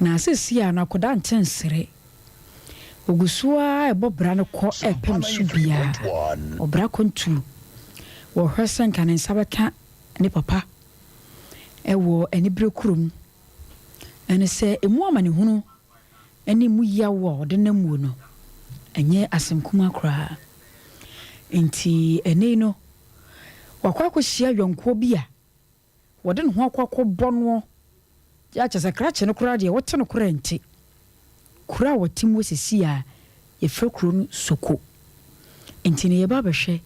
na asesi na koda ntensere ogusua ebobra no ko epem so bia obra kontu wo hwesen kan nsabeka ne papa ewo enibre kurum ene se emu amane hunu eni mu yawo de namu no enye asemkuma kra enti ene no wakwa kohia yonko bia wode ne ho akwa bono ya chese krache no kra de wote no kra nti kura wotimu sisi a yefrekuru soko enti ne yeba behwe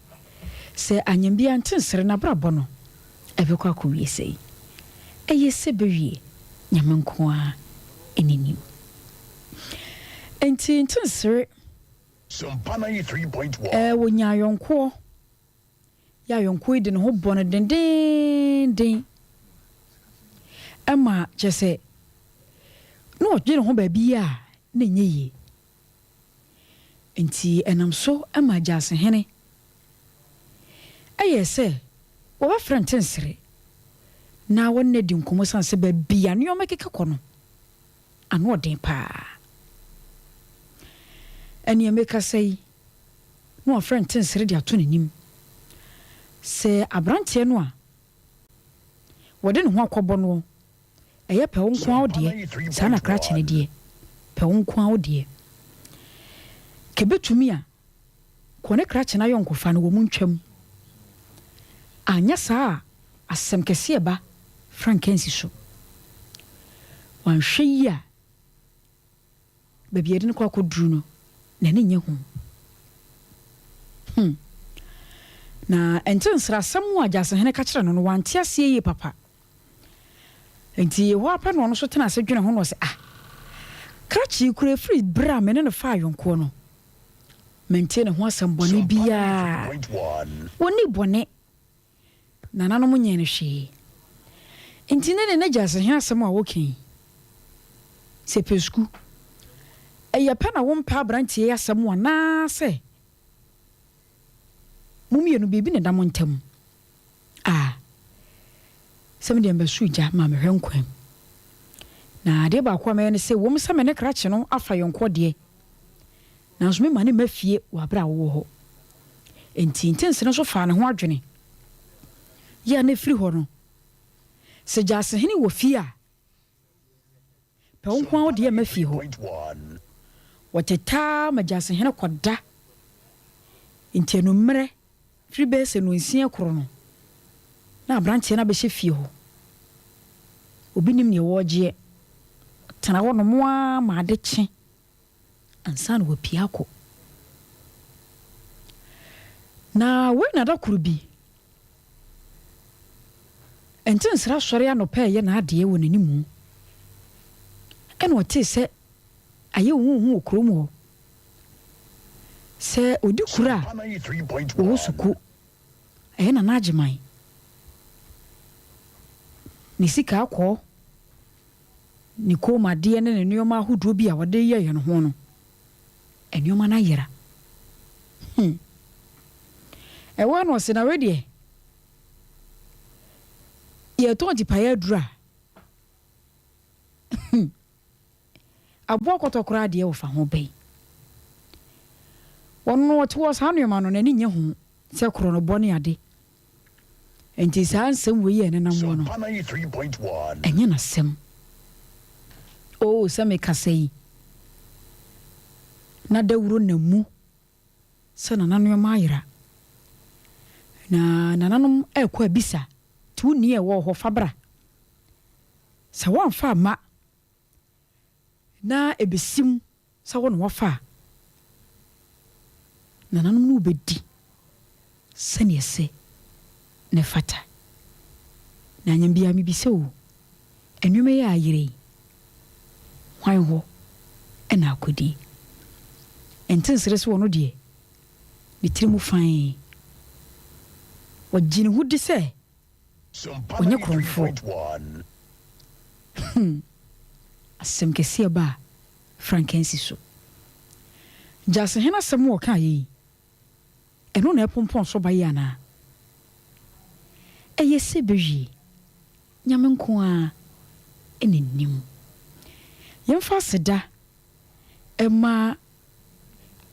se anyambia ntensere na brabo no ebekwa ko wiese eyese bewie nyamenko a enini enti ntensere Sompa 93.1 wonya yonko ya yonko ide ne ho bono den ama chese no dwene ho ba bia na nyeye enti enam so ama jase hene ayese wo ba frantensere na wonne di nkomo sanse ba bia ne o mekeka kono ano odin pa eni emeka sei no frantensere di ato nanim se abrante no a wode ne ho akobo no eye pe wonko awde sana krache ne die pe wonko awde kebetumi a kone krache na yonko fa no wo muntwam anya saa asem kese eba frankensi so wanhwe yi a babiade ne kwa koduru no na ne nye hu na entensra samu ajase hene ka kire no wante ase yi papa enti wo apa no so tena se dwene ho no se krachi kure free bra me ne fa yonko no maintain ho asambone bia woni bone nananom nyene hwe enti ne na jase hene asam a wokin se pesku eya pa na wo mpa brantie asam na se mumie no bibi ne da montam sem de mbasuja ma me hwenkwam na de ba kwa me ne se wo msa me ne krache no afa yonko de na so me ma ne mafie wa bra wo ho enti intense no so fa ne ho adwene ya ne firi ho no se jase hene wo fie a pe wonko wo de mafie ho woteta ma jase hene koda enti no mmere firi be se no nsia kro no na branche na be hye fie ho obi nim ne woje tana wono moa ma de kye ansa na wapia ko na we na da kurubi entensra sori anopa ye na ade wo nanimu ene wote se aye hu okrom ho se odi kura wo suku aye na najiman ni sika akọ ni koma de ne nneoma ahodo bi a wode ye no ho no enneoma na yera ewa no se na wedie ye to di pa ya dura abo kotokora de wo fa ho bei wonno wote wo sa nneoma no nani nye ho se koro no bone ade enti saa nsem we ye ne na mo no enye na sem se me kasei na dawuro na mu se na nanu ma ayira na nananom ekwa abisa tu ni e wo ho fabra se won fa ma na ebesim se won wo fa nananom no bedi se ne se ne fata na nyambia mi bise o enwume ya ayire hwan ho ena akodi entensere se wono de ni tirimu fan wajini hudi se onye kromfo asem kese ba frankensi so jase hena sem wo kan yi eno na epompon so ba yi ana eyese beji nyamenko a enenim Yemfa seda Emma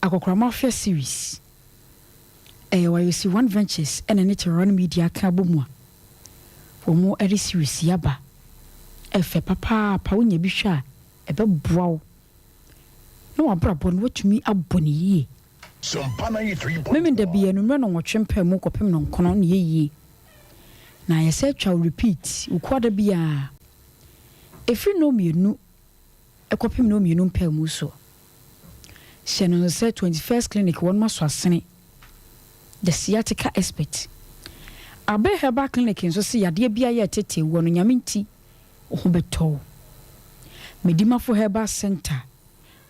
Akokra Mafia series. You see One Ventures and a nature run media cabumwa. For more every series yaba. Efe papa paunya bisha ebe brow. No abrabon what to me aboni. Sompa 93.1. Memen de be no run on what chimpe mo kopem non konon ye. Na I said shall repeat, ukwada bia. If you know me no a kopem no me no pe muso. Shannon said 21st clinic one maswasene. The sciatica expert. Abe heba clinic in so see ade bia ye tete wono nyaminti ohobeto. Medima for heba center.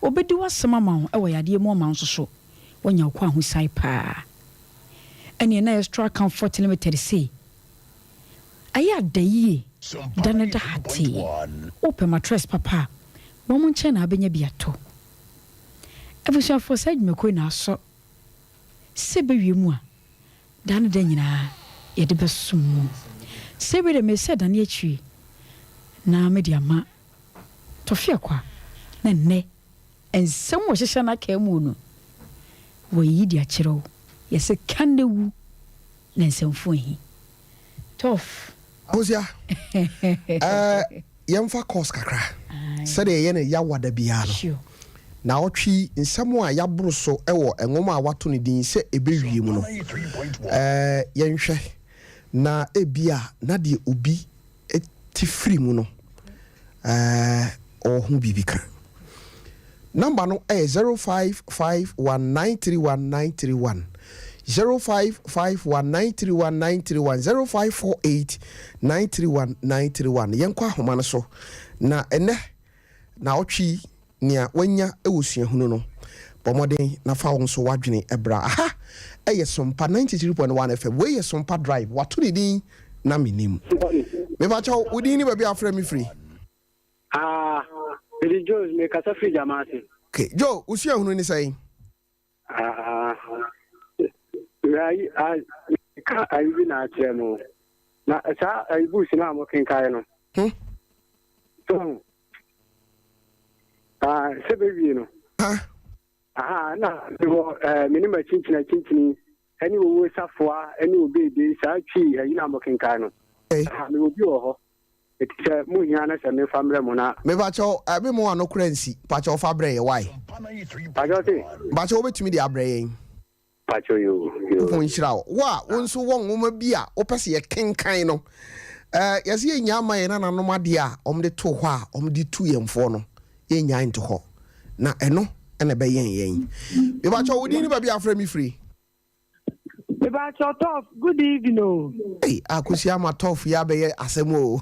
Obedi wasema ma wo ewo yade mo ma nso so. Wonya kwa hu sai pa. Ene na extra comfort limited say. Aya dayi danada hati. Open mattress papa. Wo mo nche na abenya biato. Ebusha for side me ko na so. Sebe wiemu a dan da nyina ye de besum sebe de me said dan ye na me dia ma Tofiakwa na ne ensem wo hyehyɛ na ka mu no wo yi dia kyerɛw ye se kandewu na ensemfo hi tof Ozia yemfa course kakra said ye ne yawada bia no na otwi nsamo a yabro so ewo enwoma a wato ne din se ebewie mu no yenhwe na ebia na de obi etifiri mu no ohun bibika number no 0551931931 0551931931 0548931931 yenkwa homa no so na ene na otwi nia wanya ewusua hunu no pomoden na fa won so wadwene ebra aha eye Sompa 93.1 FM we ye Sompa drive wato ne din na Menim me ba chaw udin ni ba bia afra mi free Billy Jones me kasa free jamasi okay Joe usua hunu ni sai ka ayi na atemo na sa ayi busi na mo kenkai no so sebewi no na wo Menim chinchini ani wo safoa ani obede sa twi ayi na mo kenkai no me obi ho etise mu hia na se me famre mo na me ba chaw abi mo anokura nsi pa chaw fa bre ye why ba chaw obetumi de abre yen pacho yo ko nshira wa wonso won woma bi a opese ye kenkan no yesi ye nya amaye na nanom ade a omde to ho a omde tu yemfo no ye nya into ho na eno ene be yen be ba cho wodi ni ba bi afra mi free be ba cho tof good evening hey akusi ama tof ya be asemo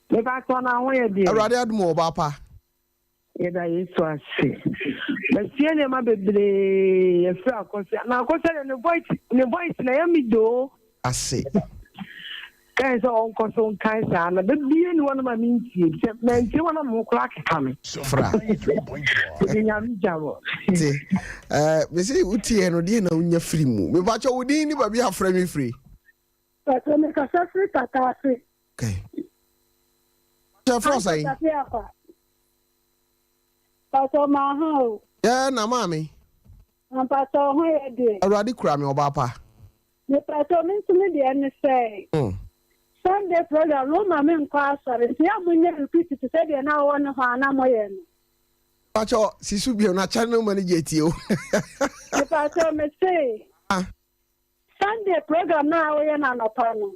be ba cho na ho ye de awrade admo ba pa ye da yesu ase Monsieur ne ma bebre e fra akosi na akosi ne voice na ya mi do ase kan so on ko so kan sa na be bie ni wona ma minti se menti wona mo kula kame fra nya mi jawo ti me say uti no de na unya free mu me ba cho udin ni ba bi afra mi free Pato me kasa free tata free okay cha fra sai Pato ma ho ya na mami pato ho ye de awrade kura me oba pa me pato me ntumi de ene say Sunday program no ma me nkwa asore nti ya munye repeat to say de na wo ne ho ana moye no pacho sisu bi na channel manager tio me pato me say Sunday program na wo ye na no pa no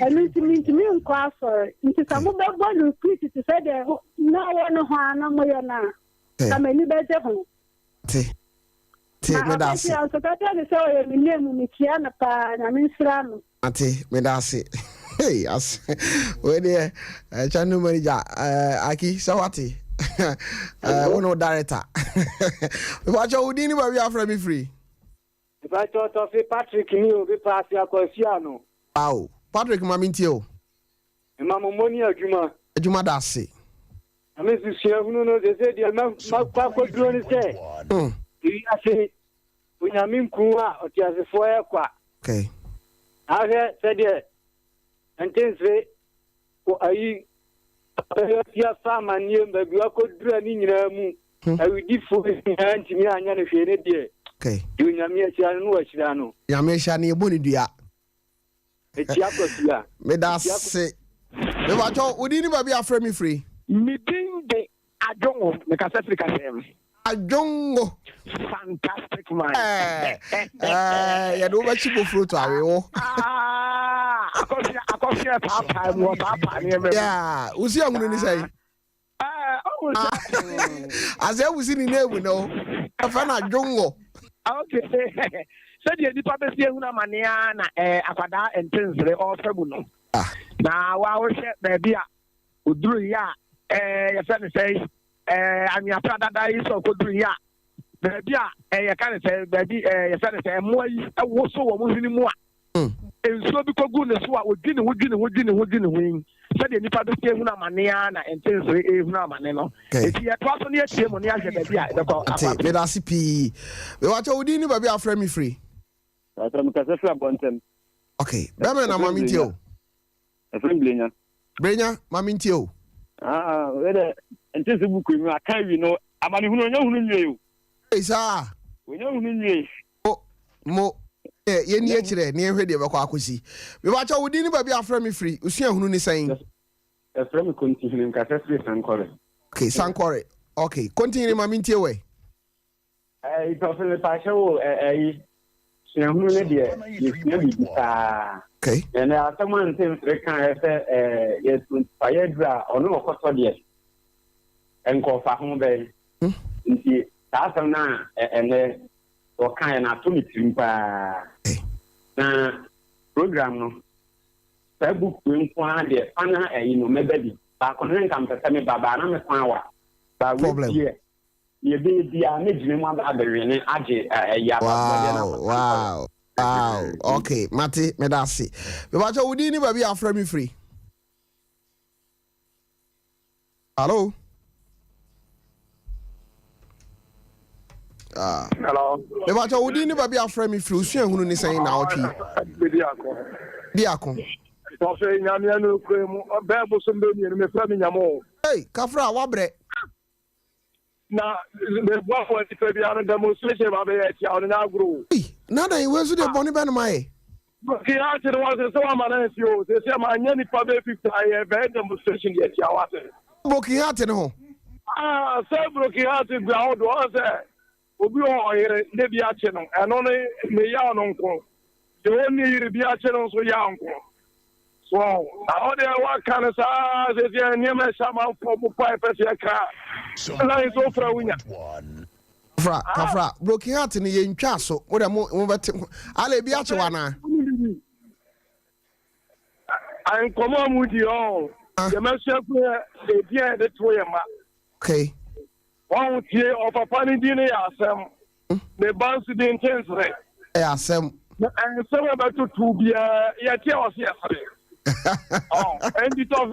emi ntumi nkwa asore nti samu be go repeat to say de na wo ne ho ana moye na kama ni be je ho ti me da se so tata ni so ye Menim mi kia na pa na mi sra no ati me da se hey as we dey channel manager aki sawati one director we watch udi ni ba we afra me free ba to fi Patrick ni o bi pass akosia no wow Patrick maminti o mama moni adwuma da se ame susia hunu no de se dia ma kwa ko duro ni se iri ase unyamin kuwa otiasefo ekwa okay age se de entense ko ayi ya sama nie mbabi akodura ni nyina mu awidifo ntimi anya ne hwe ne de okay yu nyame akyira no wakyira no nyame akyira ne eboni dua eti akosia me da se me ba to odi ni ba bi afra mi free mi dinde ajongo me ka se Africa sem ajongo fantastic man ya do ba chibo fruit awe wo akosia papa mo papa ni me ya usi angunu ni sai as I was in the no afana ajongo okay so the nipa be se ehuna mania na akwada entensere ofabu no na wa wo hye ba bia oduru ya ya fe ne sei ami aprada da yi so koduru ya ba bia ya kan sei ba bi ya fe ne sei mo yi wo so wo mo hini mu a enso bi kogu ne so a odwini ho said the nipa be say huna mania na entensere ehuna mane no eti ya to so ne atie mo ne ahye ba bia de ko apa me da sipi we wa to odi ni ba bia afra mi free Atam ka se fra bontem. Okay, be me na mami tio. Efrem blenya. Brenya mami tio. We de ente se buku mi aka wi no amani hunu nya hunu nwie yo. Isa. We nya hunu nwie. Mo ye ni akire ni ehwe de be kwa akosi. We ba cha wodi ni ba bia afra mi free. Usua hunu ni san. Efrem continue ka se free sankore. Okay, sankore. Okay, continue mami tio we. Ito se le pa show hunu ne de ye bi ta okay and someone thinks they can say yes fire ono okoto de enko fa ho be nti ta asem na ene o kan na to mitrim pa na program no Facebook nko a de ana no mebedi ba kono nka mpesa me baba na me kwan wa ba we ye be dia me jine mu abere ne age ya wow okay mate me da se be ba cha wudi ni ba bi afra mi free hello hello be ba cha wudi ni ba bi afra mi free usu ehunu ni sen na otwi diakon so fe nyame no kwemu be bo so mbe ni me fra mi nyamo hey kafra wa bre na the boy was to be on demonstration ba be ya on na agro na da iwe so de boni be no mai ki ha ti was so amana si o se se ma nya ni pa be 50 aye be demonstration ye ti awase broken heart ne ho se broken heart gba o do se obi o yire de bi a che no eno ne me ya no nko de oni yire bi a che no so ya nko so now they what kind of say the name sama for boy person ka na so fra winya fra kafra broken heart ni ye ntwa so wo de mo bete ala bi a che wana an komo mu di o ye ma se ku e dia de to ye ma okay won tie o papa ni di ne ya asem me ban si di intensere e asem an so ba to bia ye tie o se asere and it of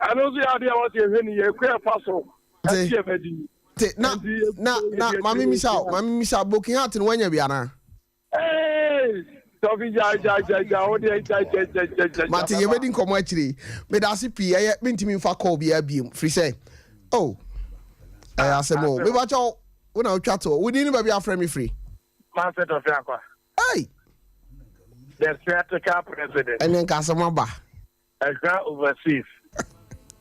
I know the idea what you when you queer paso. Na mami misa booking heart no wanya bia na. Hey, Tofi ja o de Mate ye wedding komo akiri. Me da se pi ye mentimi fa call bia biem. Free say. Oh. I asemo. Me ba cho una o twato. We ni ba bia frame me free. Man set of Tofiakwa. Hey. The theatrical president. And then kasama ba. Extra overseas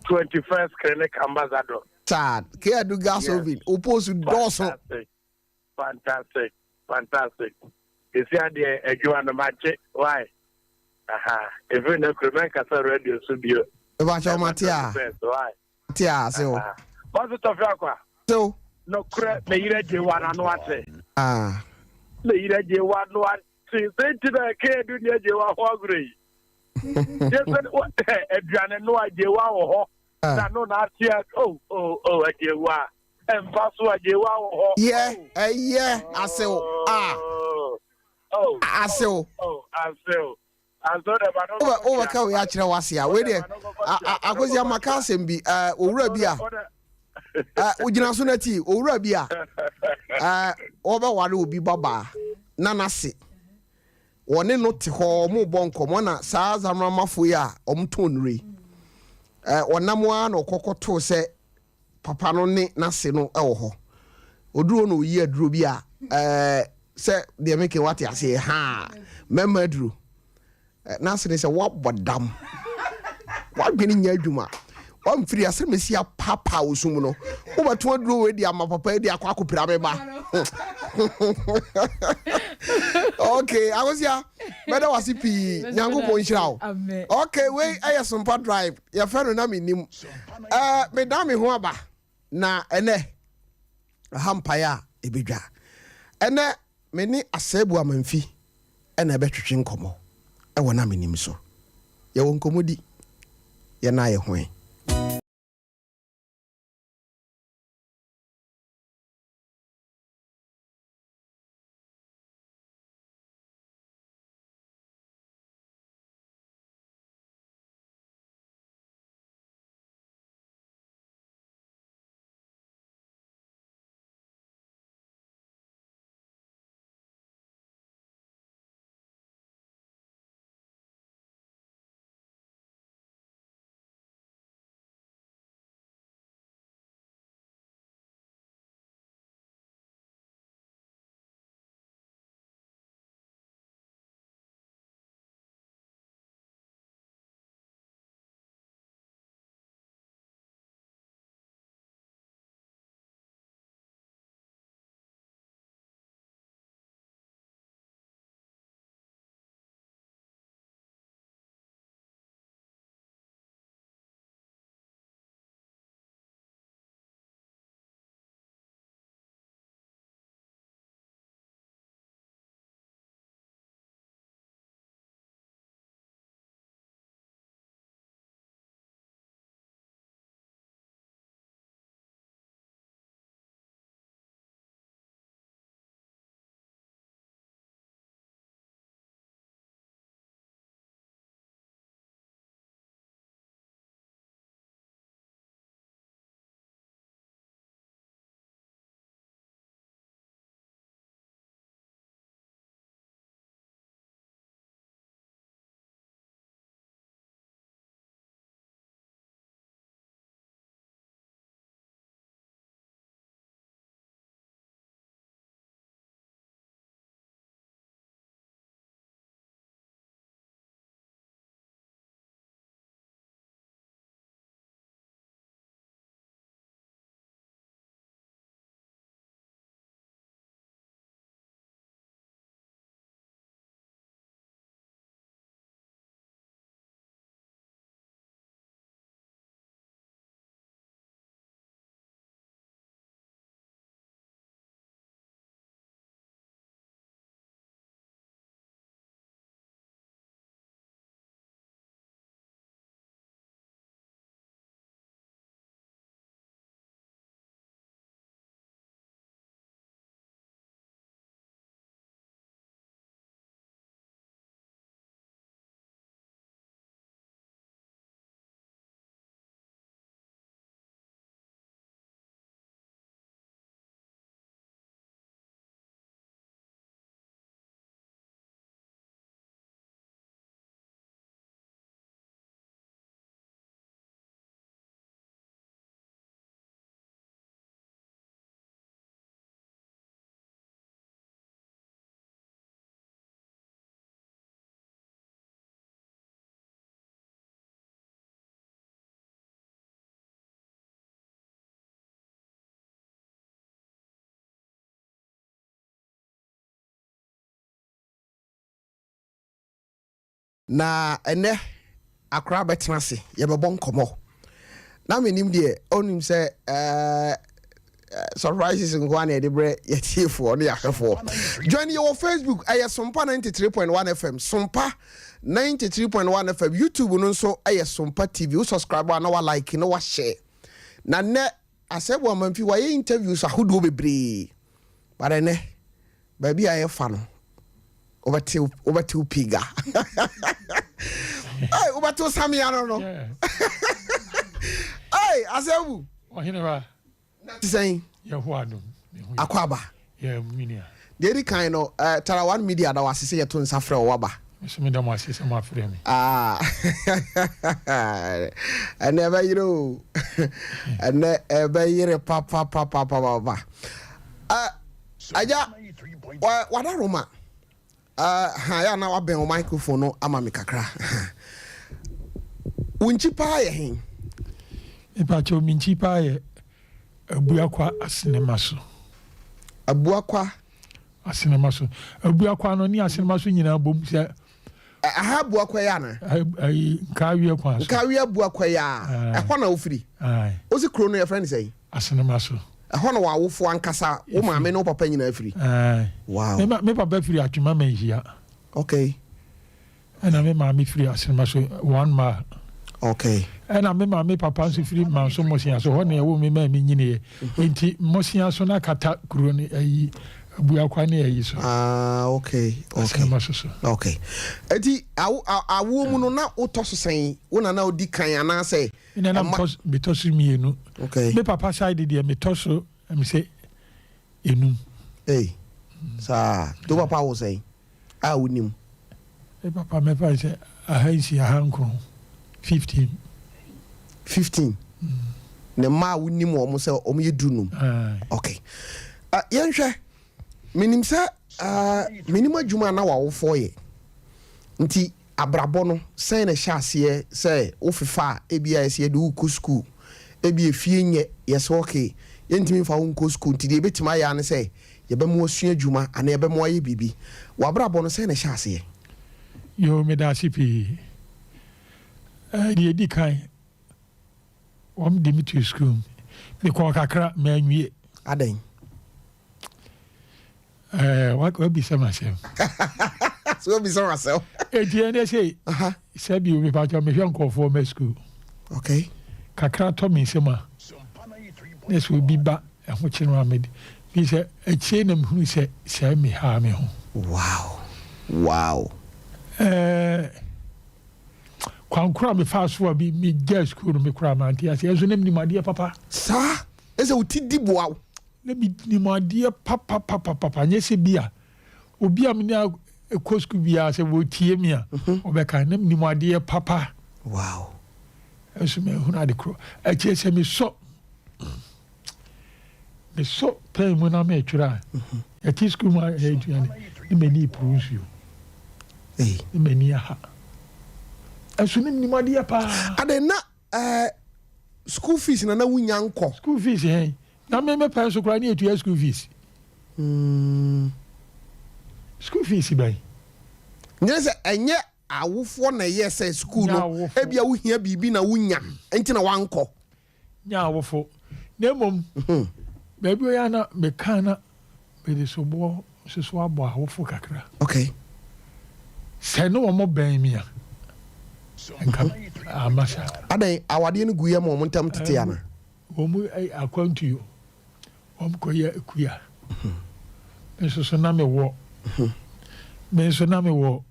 21st clinic ambassador. Tad, care do gas ovin. Opposed to Dawson. Fantastic. You see the Joan Mache. Why? If you know Kremeka radio studio. About your Matia. Why? Tia, so. What's it of Yakwa? So, no crap, the J1 and what say. The J1 one. See, they did a care do the J1 agree. Just what Adrian no idea wow no not yet Ajewa and Paso Ajewa yeah I say I thought over can we actually was here wait there I was your macasem be owura bia ugina so na ti owura bia oba ware obi baba nana se wone no te ho mo bon komo na saa zamramafo ya omtonre onamwa no kokoto se papa no ne nase no ewo ho oduro no yi aduro bi a se de make what ya say ha mema aduro nase ne se wabodam wadwene nya adwuma wamfiri asemesi ya papa osum no wobato aduro we di ama papa di akwa akopira beba okay I was here better was pi nyango po nhyirawo okay we aye Sompa drive ya fa no na Menim me da me ho aba na ene hampaya ebedwa ene me ni asebu amanfi ene ebetwetwe nkomo e wona Menim so ye won komodi ye na ye hoe na ene akra betena se ye bebo nkomo na Menim de onim se surprises ngwane de bre yetifo ne yakefo join your Facebook aye Sompa 93.1 FM Sompa 93.1 FM YouTube no nso aye Sompa TV you subscribe na wa like na wa share na ne asebo amamfi wa ye interviews ahodo bebre bare ne ba bia ye fa no Over piga. Hey, over to Samia no. Hey, asebu. O hineba. Saying. Ya huanu. Akwaba. Ya minia. Deri kind of Tarawan media that was say to nsafre waba. me don't want to say my friend. I never, and never hear papa. Aja, what a Roma. I now have been on microphone, no, Amami Kakra. Winchi pie him. If I told Minchi pie, a buakwa asinemaso. A buakwa asinemaso. A buakwa no ni asinemaso nyina bom se. Aha buakwa ya na. Kawie kwa so. Kawie buakwa ya. Ehwa na ofiri. Ai. Osi kro no your friend say. Asinemaso. Ehwa na wawofo ankasa, wo maame no papa nyina afiri. Ai. Wow. Me papa afiri atwuma manhia. Okay. And me maame afiri asinemaso 1 mile. Okay. And me papa so free man so mosia so ho na wo me ma mi nyine enti mosia so na kata kuro ni ayi buakwa ni ayi so. Okay. Okay. Eti awu mu no na utoso sen wo na odi kan ana say ina na bitoso mienu. Okay. Me papa side dey me toso me say enum. Hey. Sa do papa wo say wonim. Me papa me pa say ahansi ahankro 15. Ne ma wonim wo mo say o me yedunum. Okay. Yenhwe menim say menim adwuma na wawofo ye. Nti abrabo no say na hyase say wo fefa ebia ese de wo school ebia fie nye yes okay yentimi fa wo school nti de betima ya ne say ye be mo asua adwuma ana ye be mo aye bibi wabrabo no say na hyase yo me da sipi die di kai dimiti school me ko kakra ma anwie adan what be some myself so be some myself they say sabi we pa me hwan ko for me school okay kakra to me sema this will be ba ho chinwa me bi say eche na me hu say me ha me ho wow kwankura me fast for be me get school me kura man tia say so nem ni made papa sa ese uti di boa na bi ni made papa nyese bia obi am na ko school bia say wo tie me a obeka nem ni made papa wow eso me hu na de kro eche say me so pay mo na me twira e school ma e duane ni meni prunsu ni meni ha asunim ni made pa ade na school fees na wunya nko school fees na me pa so kra ni etu school fees school fees bai nyese enye awofo na yese school no ebia wo hia bibi na wunya enti na wanko nya awofo na mom baby ya na me kana be de so abo awofo kakra okay se no mo ban mi a enka amasha adan awade no guye mo montam tete yana omu akwantu yo ko ya kuya so na me wo so na me wo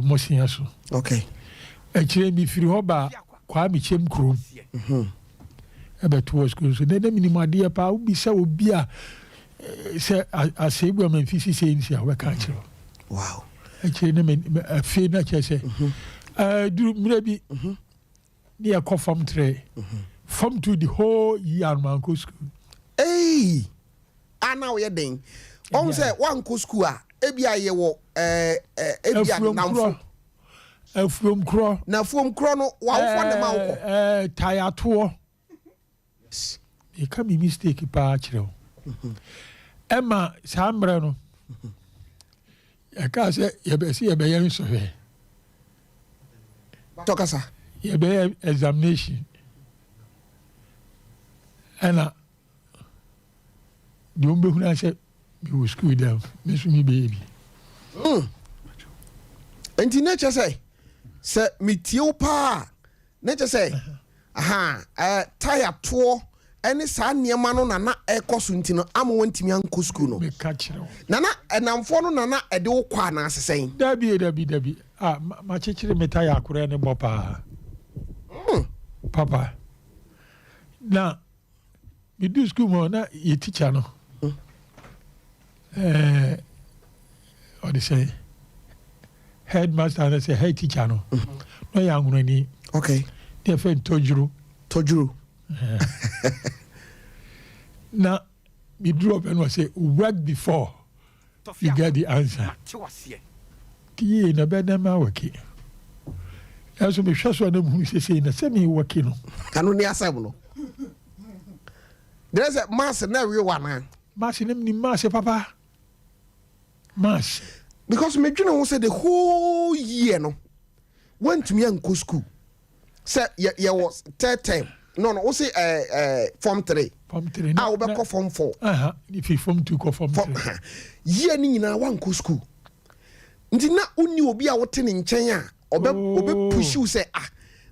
mosia so okay akire mi firi ho ba kwa mi chem krom to school so then minimum idea pa ubi sa obi a se asebu am fisi se nsia we ka kire wow akire ne me fe na kire se duru mrabi ni akofam tre from to the whole year man go school ana we den on say one go school a ebia ye wo ebia namfo afuom kro na fuom kro no wa wo de ma wo tayato e ka mi mistake pa kire Emma sambre no e ka se ye be si ye be yen so he tokasa ye be examination ana di ombe huna se bi wo school dem me so mi baby enti nature say mitio pa nature say tire to any sa niema no na ekoso nti no amo wantimi anko school no me ka kire nana enamfo no nana ede wo kwa na asesen dabi ma chechire me tire akure ne bopa papa na mi do school mo na ye teacher no what they say headmaster and say head teacher no no young ni okay their friend tojuru now we drew up and was say work before you get the answer tie na be na ma worki aso be hwaso na mu say na say me worki no kanu ni asem no there is a mass na we one mass ni mass papa mass because me dwene ho say the whole year no went to me and go school say ya was third term no we say form 3 ah we be form 4 if you form 2 ko form 3 year ni nyina wan go school nti na uni obi a wote ne nchen a obe push you say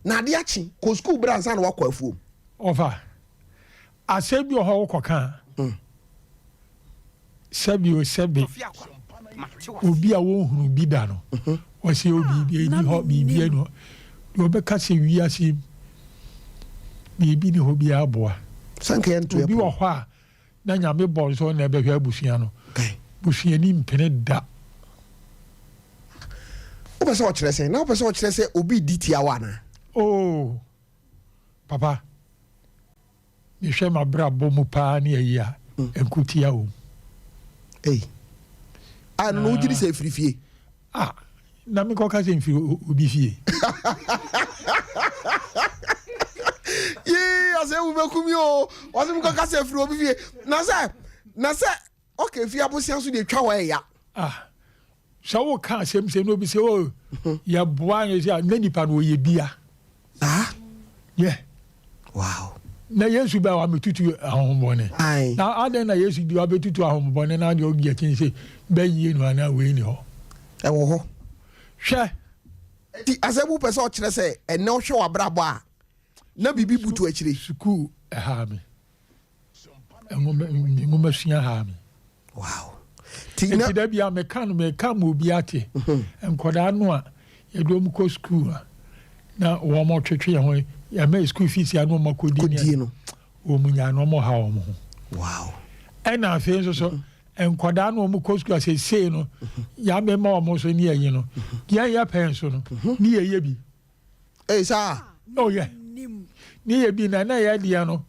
na ade achi ko school branza na wakọ afuom over asebi oho wokoka sebi obi a wo hunu bi da no o se obi bi ni ho bi no do be ka se wi ase bi ni ho bi aboa sanke ento obi wo ho a na nyame bon so na be hwa abusua no busua ni mpene da o be so o kire se na o be so o kire se obi diti awa na oh papa ni hwe ma bra bomu pa na ya enkutia o no ujiri se frifie na me ko ka se mfi obi fie ase u be kumi o wase me ko ka se fri obi fie na se okay fie abosia so de twa wa ya so wo ka se no bi se o ya boa ye se na nipa no ye bia yeah wow na yesu ba wa metutu ahombone na aden na yesu di wa betutu ahombone na de ogi akin se ba yie no ana we ni ho wo ho hwe ti asebu pese o kire se ene o hwe wa brabo a na bibi butu akire school ha me ngoma sua ha me wow ti da bia me kan obi ate enkoda no a ye do mu ko school na wo mo twetwe ho ya me school fees ya no makodi no o munya no mo ha o mo wow ena afi so enkoda no mo ko school say no ya me ma o mo so ni ayi no ya pen so no ni ye bi sa oh yeah ni ye bi na ya dia no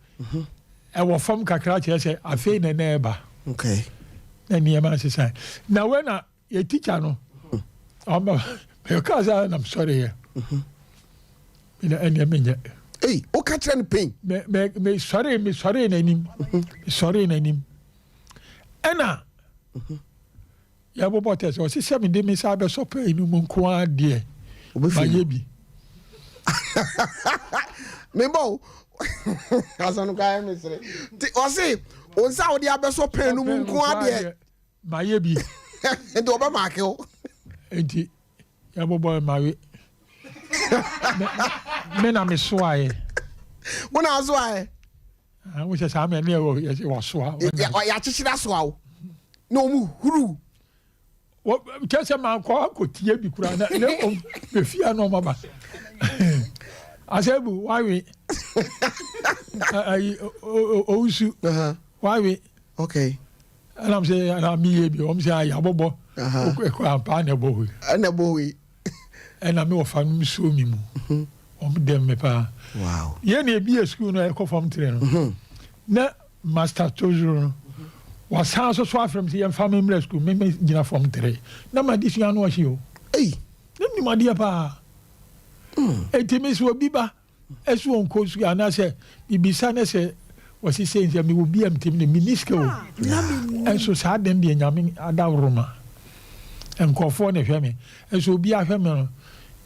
e wo fam kakra che say afi na na eba okay na ni ma say sai na when na ye teacher no because I'm sorry here ina anya menya o ka kire ni pain me sorry na nim sorry na nim ena ya bobo tese o si se me de me sa be so pain mu nko ade ba ye bi me bo asanu ka me sere o si o sa o de abeso pain mu nko ade ba ye bi ento ba ma ke o enti ya bobo ma we me na me soae wona soae wo se sa me ne wo soa ya chichira soa o no mu huru wo kese ma ko tie bi kura na le o be fia no mama asebu wawe ai o usu wawe okay and I'm say na mi bi o say ya bobo ko ampa na bohu na bohu and I me fa no so mi mu dem me pa wow ye na bi school no e ko form 3 no na master tojuru was house so from the family school me gina form 3 na ma disua no hie o ni ma dia pa etimi so biba esu onko su ana se bibisa na se wasi se ntia me obi am tim ne miniske o enso sa den de nyame adawroma enkofo ne hwe me enso obi ahwe me no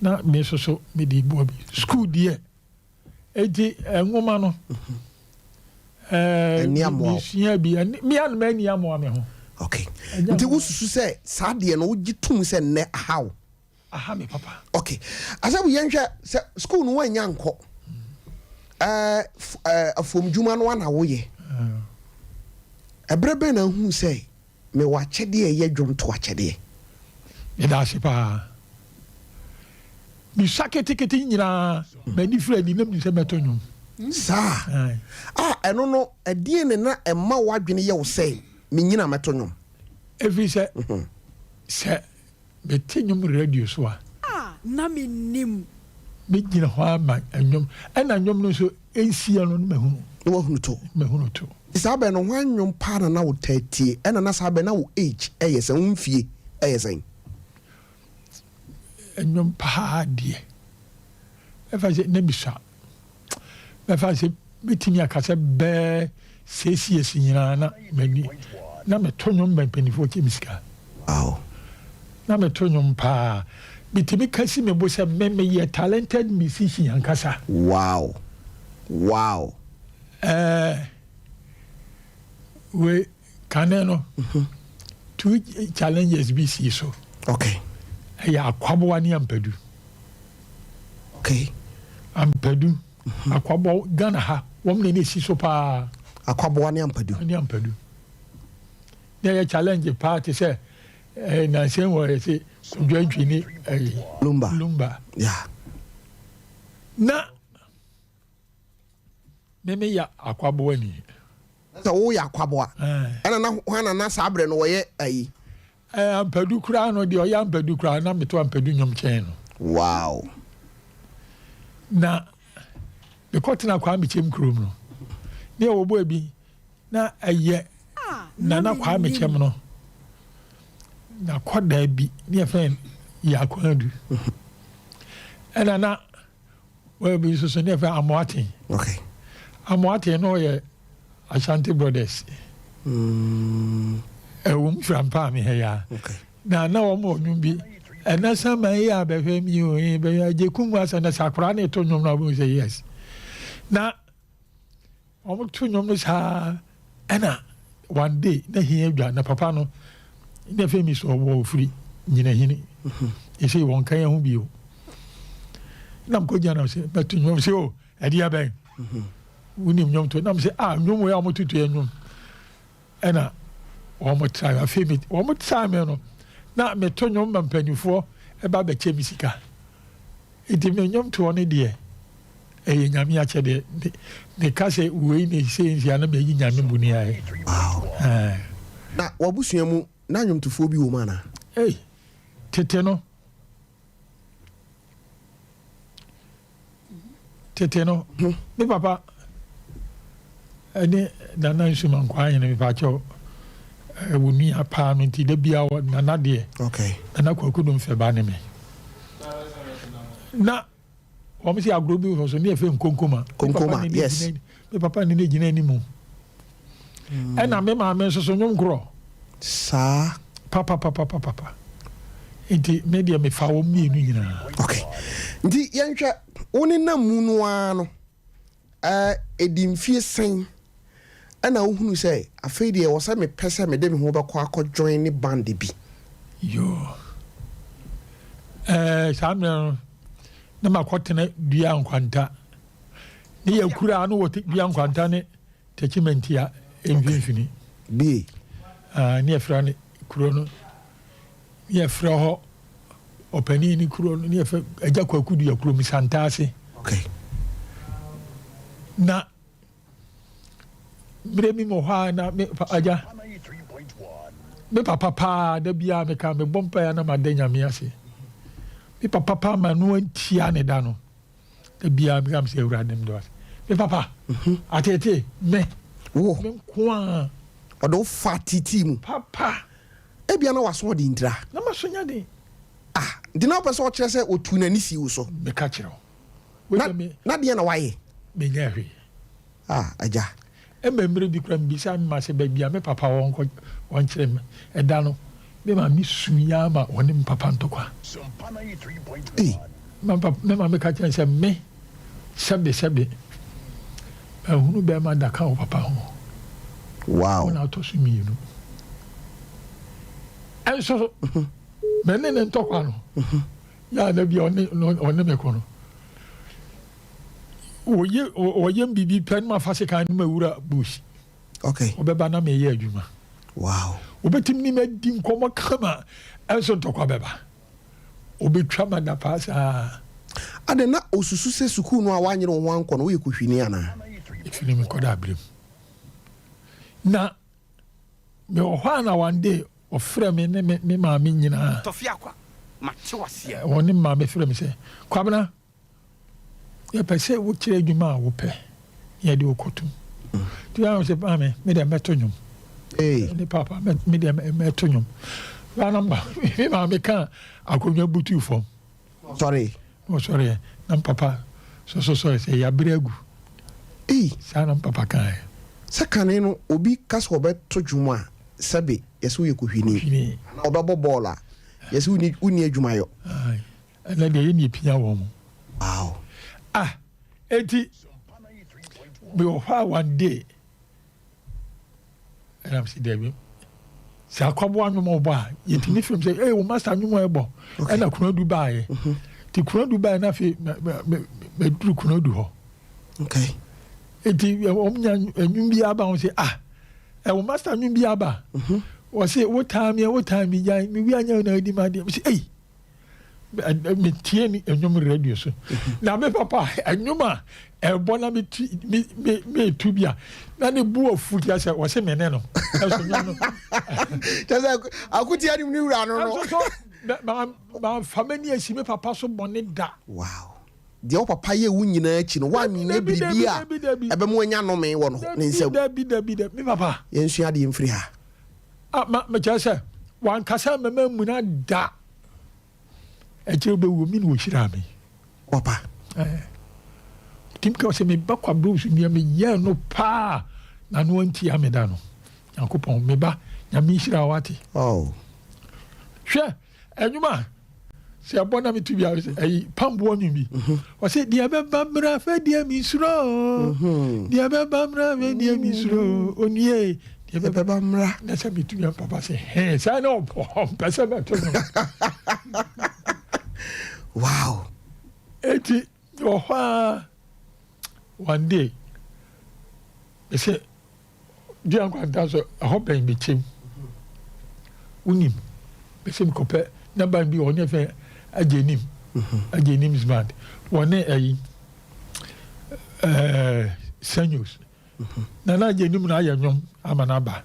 na me so me di bobi school die eti enwoma no niamo sia bi mi an ma niamo me ho okay nti wususu se sa de no gitum se ne how aha me papa okay asabu yenhwe se school no wanya nko afom juma no na wo ye ebrebe na hu se me wa chede ye dwom to achede e da se pa mi saketi nyina ba ni fredi nam ni se metonyum sa eno no adie ne na emma wadwene ye wo se me nyina metonyum every se bɛte nnwom radio so a na menim megyina hɔ ama nnwom ɛna nnwom no nso ɛnsia no no wahunu to saa bɛ no ho anwom paa na wo tatie ɛna na saa bɛ na wo age ɛyɛ sɛ wo mfie ɛyɛ sɛn nnwom paa deɛ ɛfa sɛ na bisa ɛfa sɛ bɛtumi aka sɛ bɛɛ sɛsiesi nyinaa na mani na meto nnwom bɛmpanifoɔ kyɛ me sika na meto nnwom paa bitimi kasi me bo sɛ meyɛ talented musician ankasa wow we kane no two challenges bi si so okay ɛyɛ akwaboa ne ampadu okay ampadu akwaboa Ghana ha wɔm na ɛsi so paa akwaboa ne ampadu na ɛyɛ challenge paa te sɛ nansɛn wɔ yɛ sɛ dwantwi ne lumba yeah na meme yɛ akwaboa ni sɛ woyɛ akwaboa ɛna na hwana na saa berɛ no wɔyɛ ayi ampadu koraa no deɛ ɔyɛ ampadu koraa na meto ampadu nnwom kyɛn no wow na mekɔtena kwaa mekyɛm kurom no ne ɛwɔbɔa bi na ɛyɛ nana kwaa mekyɛm no na kɔdaa bi ne yɛfɛ yɛ akwadu ɛna na wɔyɛ bi nso so ne yɛfɛ amoaten okay amoaten no ɔyɛ Ashanti Brothers ɛwɔm frampa me ha ya na wɔn ɔnwom bi ɛna sama yi a bɛhwɛ mi o bɛhwɛ agye kungu asa na sakora ne to nnwom na wɔn sɛ yes na wɔn to nnwom no saa ɛna one day na hia adwa na papa no ne fɛ mi so ɔwɔ ofiri nyinahini ɛsɛ wɔn kan yɛn ho bio na mkɔ gya na sɛ bɛto nnwom sɛ o ɛde abɛn wonim nnwom to nam sɛ nnwom wɔ yɛ a wɔtoto yɛ nnwom ɛna wɔn tra afei mi wɔn tra mi no na meto nnwom ma mpanimfoɔ ɛba bɛkyɛ mi sika nti me nnwom to ne deɛ ɛyɛ nyame akyɛdeɛ ne ka sɛ wei ne sɛ nsia na mayi nyame bu ne ayɛ na wabusua mu na nnwomtofoɔ bi wɔ mu anaa tete no me papa ɛne nana nsuma nkwaa yɛn me pakyɛw ɛwɔ nua paa no nti da bia wɔ nana deɛ nana kwakodom fɛ ba ne me na wɔn sɛ agorɔ bi wɔ so ne yɛfɛ konkoma yes me papa ne ne gyina anim ɛna me maame nso so nnwom korɔ saa papa nti me deɛ mefa wɔn mmienu nyinaa okay nti yɛnhwɛ wo ne nam mu no ara no ɛdi mfie sɛn ɛna wohunu sɛ afei deɛ wɔ sɛ mepɛ sɛ mede me ho bɛkɔ akɔjoin ne band bi saa mmerɛ no na makɔtena dua nkwanta ne yɛkura no wɔ dua nkwanta ne tachimenti a ɛmfimfini bi ne yɛfrɛ ne kuro no ne yɛfrɛ hɔ ɔpani ne kuro no ne yɛfrɛ agya kwakudu yɛ kuro mi santaase na mmerɛ mi mɔ hɔ a na agya me papa paa da biara meka mebɔ mpaeɛ na mada nyame ase me papa paa ma no antia ne da no da biara meka m sɛ awurade m dɔ ase me papa atete me nko a ɔde wo fa titi mu papa ebia na waso ɔde ndira na masonya den nti na wopɛ sɛ ɔkyerɛ sɛ ɔtu n'ani si wo so meka kyerɛ na deɛ na wayɛ menya hwee agya mmerɛ bi kora mbisa me ma sɛ baabia me papa wɔnkyerɛ me ɛda no mema mesu yɛ ama ɔne me papa ntɔkwa mema meka kyerɛ sɛ me sɛbe ahunu bɛma da ka wo papa ho wona atɔ so mmienu ɛnso mɛne ne ntɔkwa no yɛada bia ɔne me kɔ no wɔyɛ biribi pɛ no mafa se kan no mawura bush ɔbɛba na meyɛ adwuma wobɛtumi ne madi nkɔmmɔ kama ɛnso ntɔkwa bɛba wobɛtwa ma da paa saa ade na osusu sɛ sukuu no a woanyere wo ho ankɔ no woyɛ kɔhwini anaa ɛfiri me nkɔda aberɛm na mewɔ hɔ a na one day ɔfrɛ me ne me maame nyinaa wɔne maa bɛfrɛ me sɛ kwabena yɛpɛ sɛ wokyerɛ adwuma a wopɛ yɛde wokɔtom nti a sɛ maame mede mɛto nwom ne papa mede mɛto nwom anamba me maa meka akonnwa butu fam sɔre na papa sɔre sɛ yɛaberɛ agu saa na papa kaɛ sɛ kane no obi ka sɛ wɔbɛto dwom a sɛbe yɛsɛ woyɛ kɔhwini ɔbɛbɔ bɔɔl a yɛsɛ wonni adwumayɔ ɛna deɛ yɛne pia wɔ mu enti mewɔ hɔ a one day ɛnam sɛ dabi sɛ akwaboa nwom ɔbɔ a yɛtumi fam sɛ wo master nwom ɛbɔ ɛna kunadu baeɛ nti kunadu baeɛ no afei maduru kunadu hɔ enti ɔmnya nwom bi aba wo sɛ ɛwo master nwom bi aba wɔsɛ wotaa me gyae mewi anyɛ na adi ma deɛ mesɛ metie ni nwom radio so na me papa nwom a ɛbɔ na metu bi a na ne bu afu tia sɛ wɔsɛ mene no ɛso nwom no kyɛ sɛ akotia nim ne wura no mamfa m'ani asi me papa so bɔne da deɛ wo papa yɛ wo nyinaa akyi no woamene biribi a ɛbɛma wanya nome wɔ no ne nsɛm dabi me papa yɛnsua adeɛ mfiri ha mekyerɛ sɛ wankasa mama mu no da ɛkyerɛ wobɛwuo mi ne wɔhyiraa me wapa tim ka sɛ meba kwabrɛ so nea meyɛɛ no paa na no antia me da no nyankopɔn meba nyame hyira wate hwɛ ɛnwuma sɛ ɛbɔ na meto bia ɛyi pamboɔ nwum bi ɔsɛ deɛ bɛba mmra fɛ deɛ mesuro deɛ bɛba mmra fɛ deɛ mesuro onie deɛ bɛba mmra na sɛ meto bia papa sɛ hɛ saa na ɔmpɛ sɛ bɛto no wow eti wɔ hɔ a one day ɛsɛ dua nkwanta so ɛhɔ bɛn bɛkyɛm wonim bɛsɛ mekɔpɛ na ban bi ɔnyɛ fɛ agye nim's band wɔne ayi sanyos na agye nim na ayɛ nwom ama no aba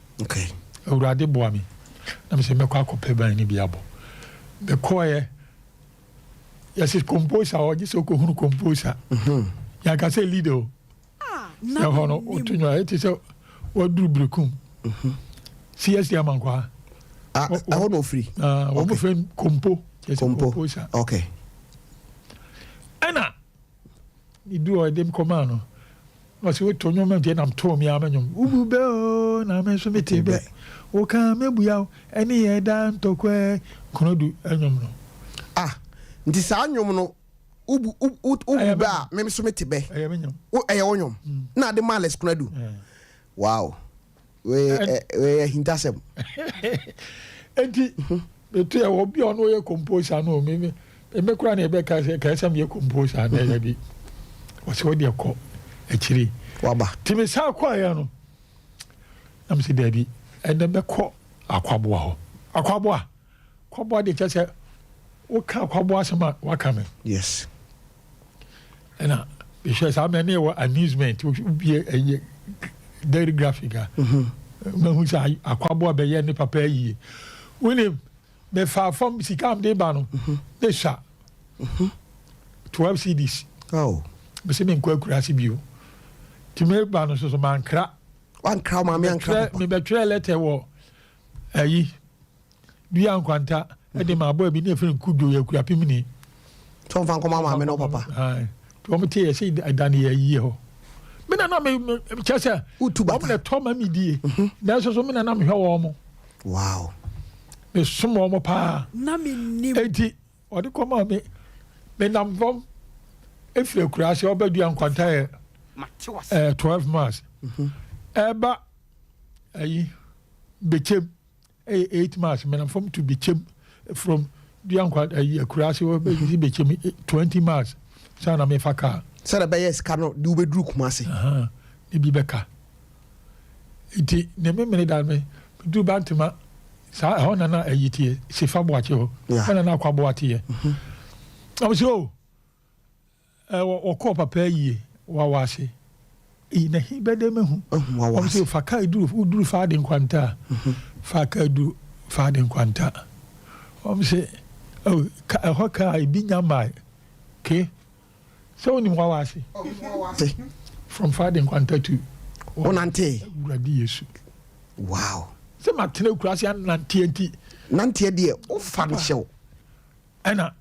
awurade boa me na mesɛ mɛkɔ akɔpɛ ban no bi abɔ mɛkɔɛ yɛsɛ composer ɔgye sɛ wokɔhunu composer yɛnka sɛ leader o yɛhɔ no woto nwaa ɛte sɛ waduru berekum csd amankwa ɛhɔ na ɔfiri wɔmo frɛ compo composer ɛna ne du ɔde m kɔmaa no na ɔsɛ woto nwoma ntiɛ nam too me ama nwom wobu bɛ o na me nso mete bɛ woka mɛbua ɛne yɛ da ntɔkwa konodu anwom no nti saa nwom no wobu bɛ a me nso mete bɛ ɛyɛ wo nwom na ade ma ales konadu wow we hintasɛm enti betu ɛwɔ bi ɔno yɛ composer no me kura na ɛbɛka sɛ kae sɛ meyɛ composer na ɛyɛ bi ɔsɛ wode ɛkɔ akyiri waba nti me saa kɔeɛ no na mesɛ daabi ɛnɛ bɛkɔ akwaboa hɔ akwaboa de kyɛ sɛ woka akwaboa asɛm a waka me yes ɛna bɛhwɛ saa mɛ ne ɛwɔ amusement wobie ɛyɛ dairy graphic a mahu sɛ akwaboa bɛyɛ ne papa ayie wonim mɛfa fam sika mde ba no ne sua 12 cds mesɛ menkɔ akuraase bio nti meba no so mankra mebɛtwerɛ letter wɔ ayi dua nkwanta ɛde maabɔ bi ne ɛfrɛ nkudo yɛ akura pimni tɔmfa nkɔma maame no papa nti wɔm te yɛ sɛ ɛdane yɛ ayie hɔ mena na mekyɛ sɛ wɔm ne tɔ ma medie nanso so mena na mehwɛ wɔ mo wow mesom wɔ mo paa enti ɔde kɔma me menam fam ɛfiri akuraase ɔbɛdua nkwanta yɛ 12 miles ɛba ayi bɛkyɛm ɛyɛ 8 miles menam fam to bɛkyɛm from dua nkwanta ayi akuraase ɔbɛsi bɛkyɛm 20 miles saa na mefa kaa sɛdɛ bɛyɛ sika no de wobɛduru Kumase ne bi bɛka nti ne memene da me duru bantema saa ɛhɔ nana ayi teɛ sefa boakye hɔ ɛna na akɔ aboateɛ am sɛ o wɔkɔɔ papa ayie wawa ase na hi bɛdɛ mahu am sɛ fa ka duru faade nkwanta a fa ka duru faade nkwanta am sɛ oh hoka ibi nyama okay so ni wawase from Friday kwanta to onante uradi yesu wow se matene kurase nante de o fa no hyew ana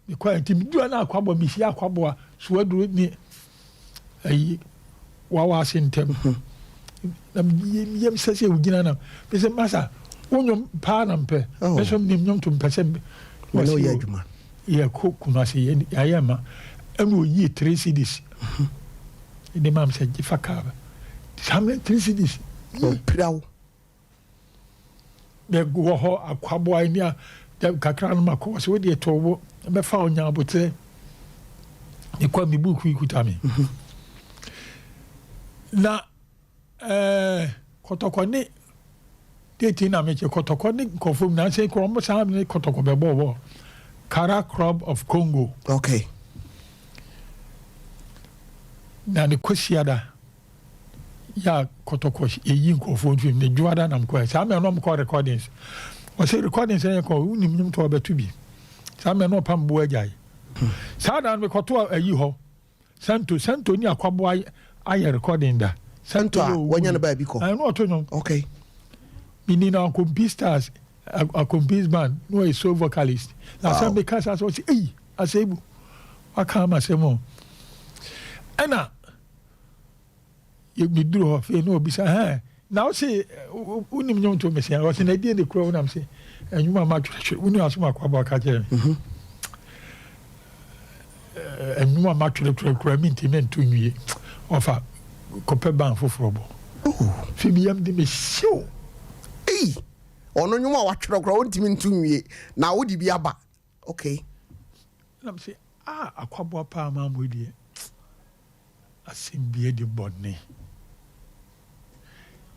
me kwa ntim na akwabo mi hia akwabo a so aduru ni ayi wawase ntem na yem sese ugina na be se masa wonyom pa na mpe be so nim nyom to mpe se no ye adwuma ye ko kuna se ye ayama enu yi 3 CDs ide mam se gifa ka samle 3 CDs o prawo be go ho akwabo ani a kakra no makọ se we de towo be fa onya abote e kwa mi buku ikutami na kotokoni deti na meche kotokoni kofum na se ko mo sa me kotoko be bobo Kara Club of Congo okay na ne kwasiada ya kotoko eyi nkofo ntwim ne juada na mko sa me no mko recordings o se recordings en ko unim nyum to betu bi sa me no pambo ajai sa dan me koto ayi ho santo ni akwabo aye recording da santo wanya na ba bi ko I know to no okay mini na compisters a compist band no is so vocalist na some because as what eh asebu aka ma semo ana you be do of no be say ha now say unim nyom to me say was na die de kro na say enuma ma twetwe uni asoma akwabo aka je enuma ma twetwe kro mi ntime ntu nwie ofa kope ban foforo bo fibiyam de me show ono nyuma watwere kro ontimi ntu nwie na wodi bi aba okay nam say akwabo pa ma mo die asimbie de bonne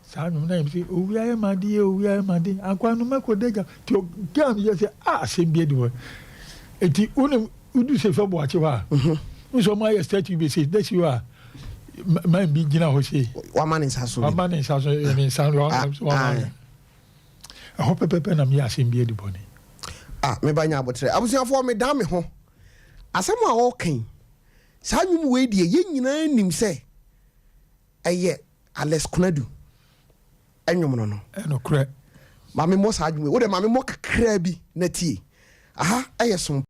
sa no na yimsi owiaye made akwa no makodeja ti gam ye say asimbie de wo eti udu se febo achi wa nso ma ye statue be say that you are man bi gina ho say wa man saso ni san ro wa I hope pepe na mi asimbie de bonne me banya abotre abusuafo me da me ho asem a wo kan sa nwum we die ye nyina nim se eye Alex Kunadu enwum no enokre mame mo sa adwum we de mame mo kakra bi na tie aha eye som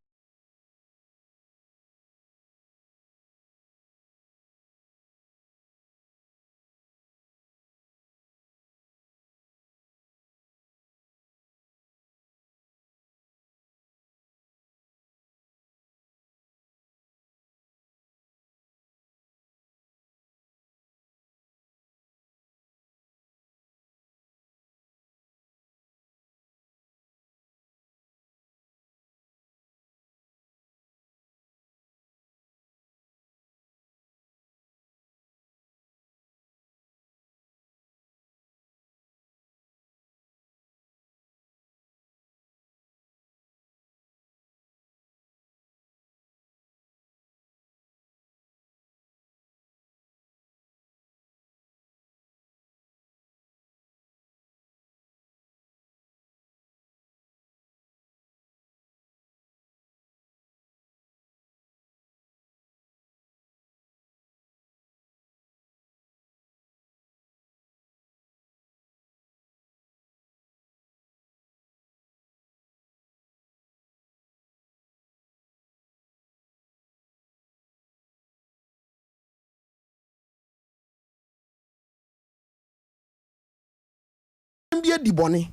mbie di bone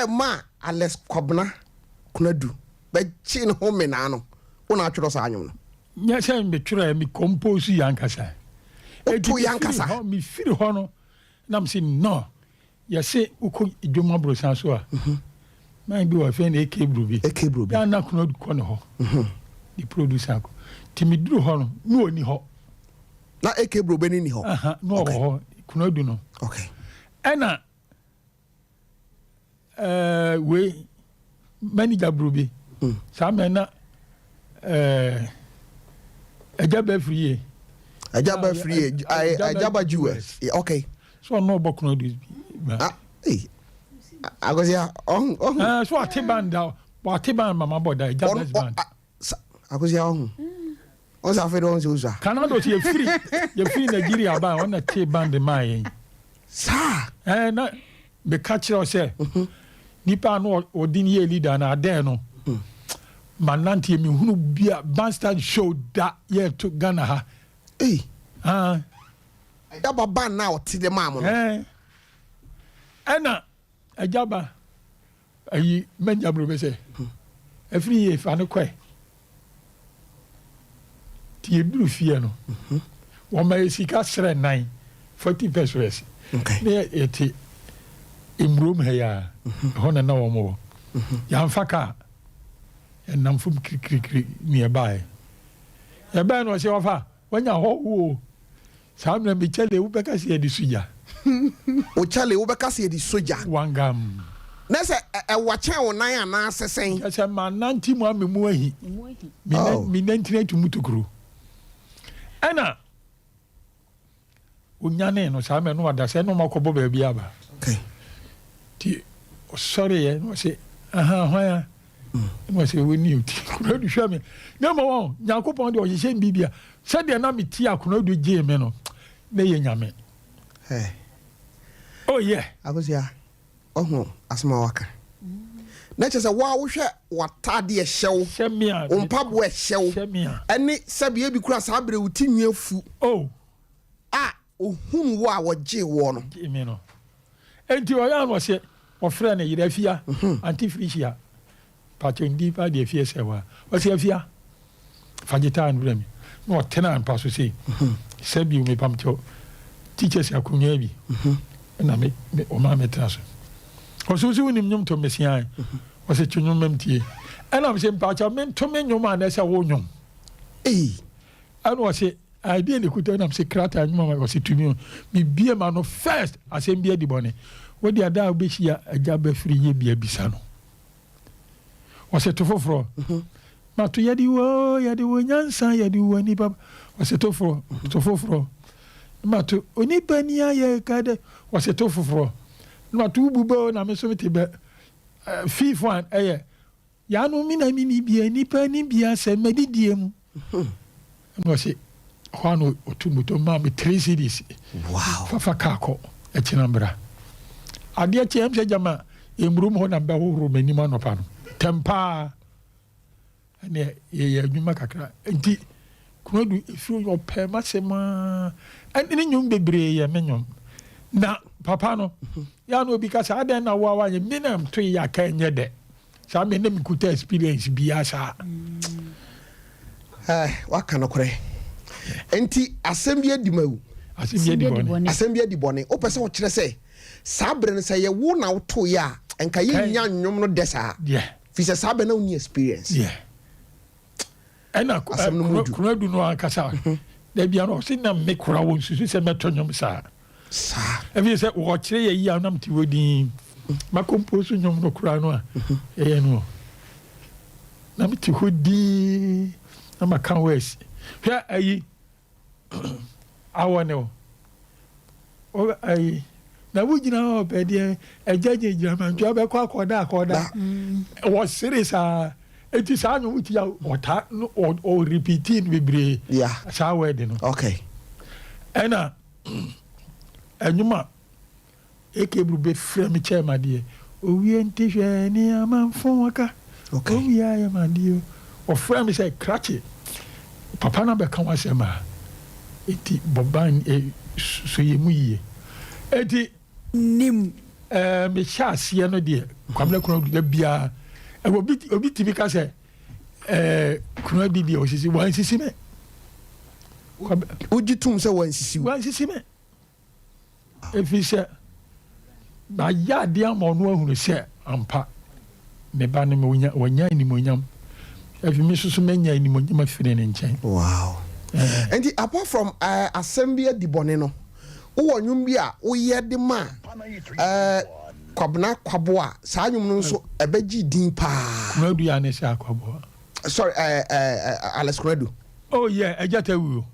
ma Alex Kwabna Kunadu be chi no ho me na no una atwero sa anwum no nya say me twere me compose yankasa etu yankasa me firi ho no nam say no ya say uko idwoma brosan so a man bi wa fe na AK Brobi ya na Kunadu ko ne ho the producer ko ti me duru ho no no oni ho na AK Brobi ni ho no ho Kunadu no okay ena we manager Brobi samena ajaba free ajaba US okay so no bokuno this I go say so atibanda What ban mama boda Jabez band. Akosia ho. On sa fe don se usa. Canada you free Nigeria ba on na tape band my. Sa. Na be catch us say. Nipa no odin ye leader na den no. Mananti mi hunu bia bandstand show that ye to Ghana ha. Ajaba ban na oti de mam no. Ena ajaba ayi menja bro be say. Every year fa no kwai. Ti ebru fie no. Wo ma sika sre 9 40 pesos. Okay. Ne eti imrum he ya. Hona na wo mo. Ya mfaka and nam fum kri nearby. Ya ba no se wafa wanya ho wo sam na me chale wo beka se di suja. O chale wo beka se di soja. Wangam. Na se e wache wo nan ana sesen. Ya se ma nanti mu amemu ahi. Mi nanti tu mutukuru. Ana unyane no sam no wada se no makobo ba bia ba. Okay. Ti sorry no se hwa mo se we ni oti kuno du hwa me na mo won yakopon de o hye bibia se de na meti akuno du je me no na ye nyame oh yeah akosia asma waka na che se wa wo hwe watade e hyew semia ompabo e hyew eni sabe e bi kura sa abre uti nwafu ohun wo a wo je wo no me no enti o ya no se o frɛ ne yira fia antifrisia patendi pa de fie sewa o se fia fagita an bremi no tena an paso se sabi o me pamcho teachers akunya bi na me o ma metraso o so so nim nyom to mesia o se twonyom memtie ana me se pacha men to me nyom an esa wo nyom ana o se idea ne kuta na me se krata nyom o se tumi mi bie ma no first asembia di bone wo di ada obehia agaba firi ye bia bisa no wo se to foforo ma to yadi wo nyansa yadi wo ni baba wo se to foforo ma to oni bani aye kade wo se to foforo ma to bubo na me so mete be fifan ya no mi na mi ni bia ni pa ni bia se medidie mu no se kwano otumuto ma me 3 cities wow fafa kako etinambra adia chem se jama emrum ho na ba ho Menim anopa no tempa ne ye adwuma kakra enti kuno du efi yo pe masema ani nyum bebre ye menyum na papa no ya no obi ka sa adan na wa ye Menim to ya ka nye de sa Menim kuta experience bia sa waka no kore enti asembia di mawu asembia di bone o pese o kire se sabre no se ye wo na woto ya enka ye nya nwom no desa fi se sabre na uni experience ena kura du no ankasa da bia no se na me kura won susu se meto nwom sa ebi se wo kire ye ya na mti wodi ma compose nwom no kura no no na mti hodi na ma kan wes hwa ayi awone o ayi na wujina o be de ejaje jama njo be kwa akoda wo series eti sa anyu uti ya ota o repeating bebre sa word no okay ena enyuma ekebru be frame chema de o wie ntihwe ni amanfo waka okay o wie ya mandio o frame say cracky papa na be kan wasema eti boban so yemu yie eti nim me chase no de kwamle kono da bia obi tibi ka se kono di o sisi wan sisi me ujitum se wan sisi me efi se ba ya de amono ahunu se ampa me ba ne me wonya ni monyam efi me susu menya ni monyam afire ne nchen wow and apart from assembly di bone no wo nwum bi a wo ye de ma kwabna kwabo a saa nwum no nso ebeji din pa kunadu ya ne sha kwabo sorry Alex Kunadu oh yeah ejata wu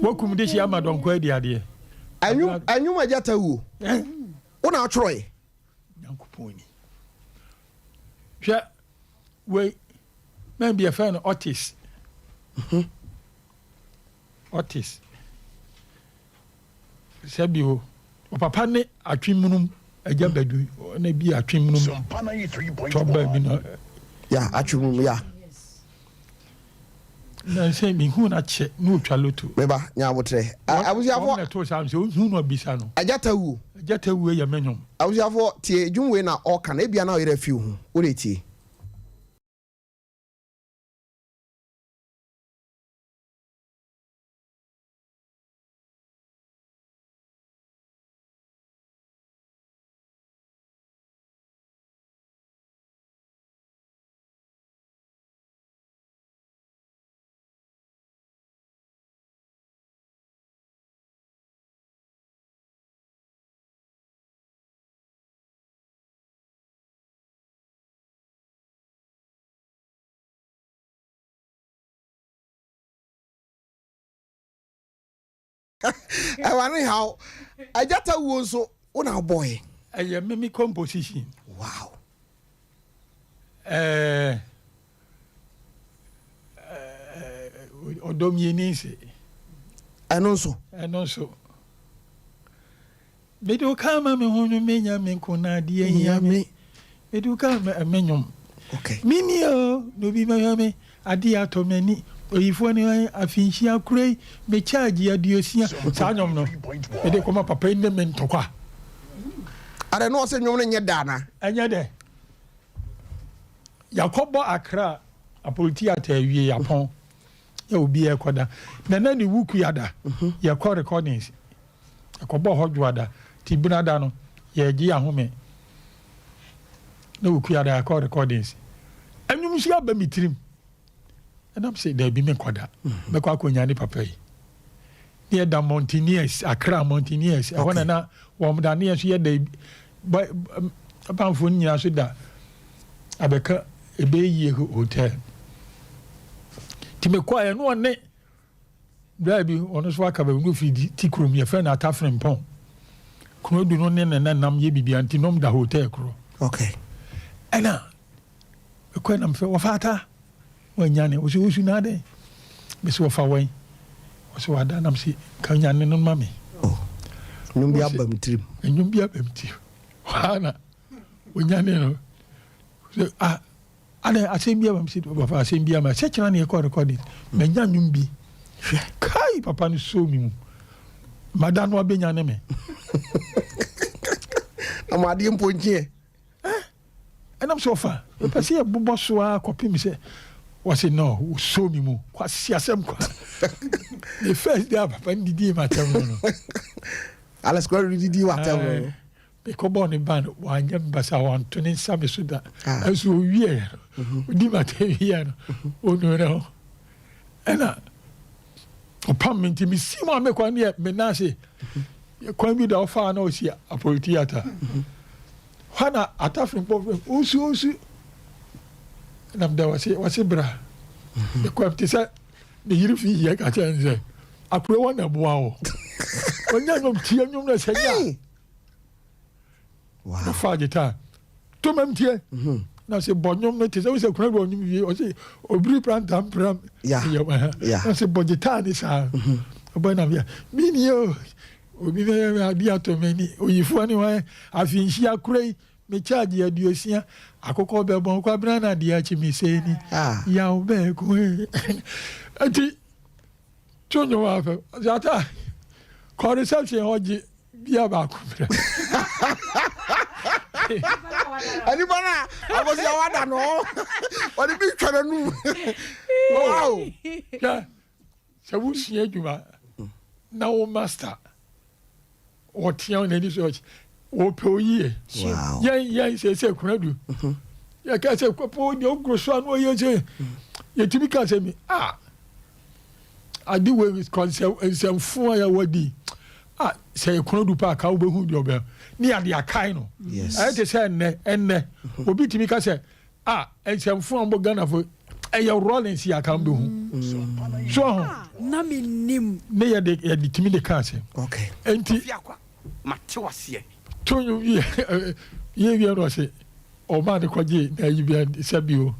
wokum de shi amadon kwa di ade anwum ejata wu wo na atroye yankoponi hwɛ wei maybe a fan Otis Otis Sabio o papa ne atwimunum agya badu na bi atwimunum Sompa 93.1 toba bi no ya atwumum ya na say mi hu na che no twa loto meba nya abotre abusiafo na to sam se hu no bisa no ajata wu ya menyom abusiafo tie dwumwe na oka na ebia na o yere fi hu wo de tie I wonder how I just was so on our boy. I am mimi composition. Wow. Odomyenese. And also. Bedu kama me honu menya me kona die hia me. Bedu kama menyom. Okay. Minio no bi me ade atomani. Oyifo ni afinhia kurai me charge adiosia sa nyom no. E de koma papa inde me ntokwa. Are no se nyom no nye dana. Anya de. Yakobo Accra apoliti atawie yapon. Ya obi ekoda. Na ni wuku yada. Ya call recordings. Yakobo hodwada. Tibunada no ya gi ahome. Na wuku yada ya call recordings. Anyum sia ba mitrim. And I'm saying there be me kwada. Me kwa konya ni papa yi. Near the Mountaineers, Accra Mountaineers. I want na wo mda ne so ye da pamfo nyina so da abeka ebe yi hotel. Ti me kwa no ne drive ono so aka ba no fi tikrom ye friend atafren pon. Kuno du no ne nam ye bibia anti nom da hotel kro. Okay. Ena me kwa na mfe wo fata wanyane usu nade bisi wo fa wan wo wada nam si kanyane no mami nyumbi abamtrim wana wanyane no so ana asembia bam si wo fa asembia ma se kira na e recording menya nyumbi kai papa ni so mi mu madano abenya ne me amade mponje enam so fa pese e bobo so a kopi mi se was it no so me mu kwasi asem kwa the first day papa ndidi ma tem no ala square ndidi wa tem be ko bon ni ban wa nyam basa wan to ni sabe so da aso wie di ma te wie no onu no ena opam minti mi sima me kwa ni me na se kwa mi da ofa na o si apolitiata hana atafin problem osu nam da wasi bra de kwapti sa de yiri fi ye ka chenze akure wona boa wo onya nom tie nyom na senya wow fa gita to mam tie na se bonyom na tese se kuna bonyom wie o se obri prantam pram ya na se bojita ni sa obana bia minio obi me abi atomeni oyifu ani wa afinhia akure me charge adiosia akoko be bon kwa brana dia chimi seni ya obe ko ati tonyo wa fa zata ko reception hoji bia ba ko bra ani bana abosi awada no oni bi twara nu wow ya sabusi eduma na o master o tian na ni so o pe oyi wow ya se kunadu ya ka se ko di ogro so anu ye je ye tibi ka se mi adi we with concept and fun ya wadi se kunadu pa ka obehu di obe ni ade akai no te se enne obi tibi ka se ensem fun ambo Ghana fo e Rollins ya ka mbehu so na menim ne ya de tibi de ka se okay enti Tofiakwa matewase tonyo ye no se o ma de kwaje na yi bia sabio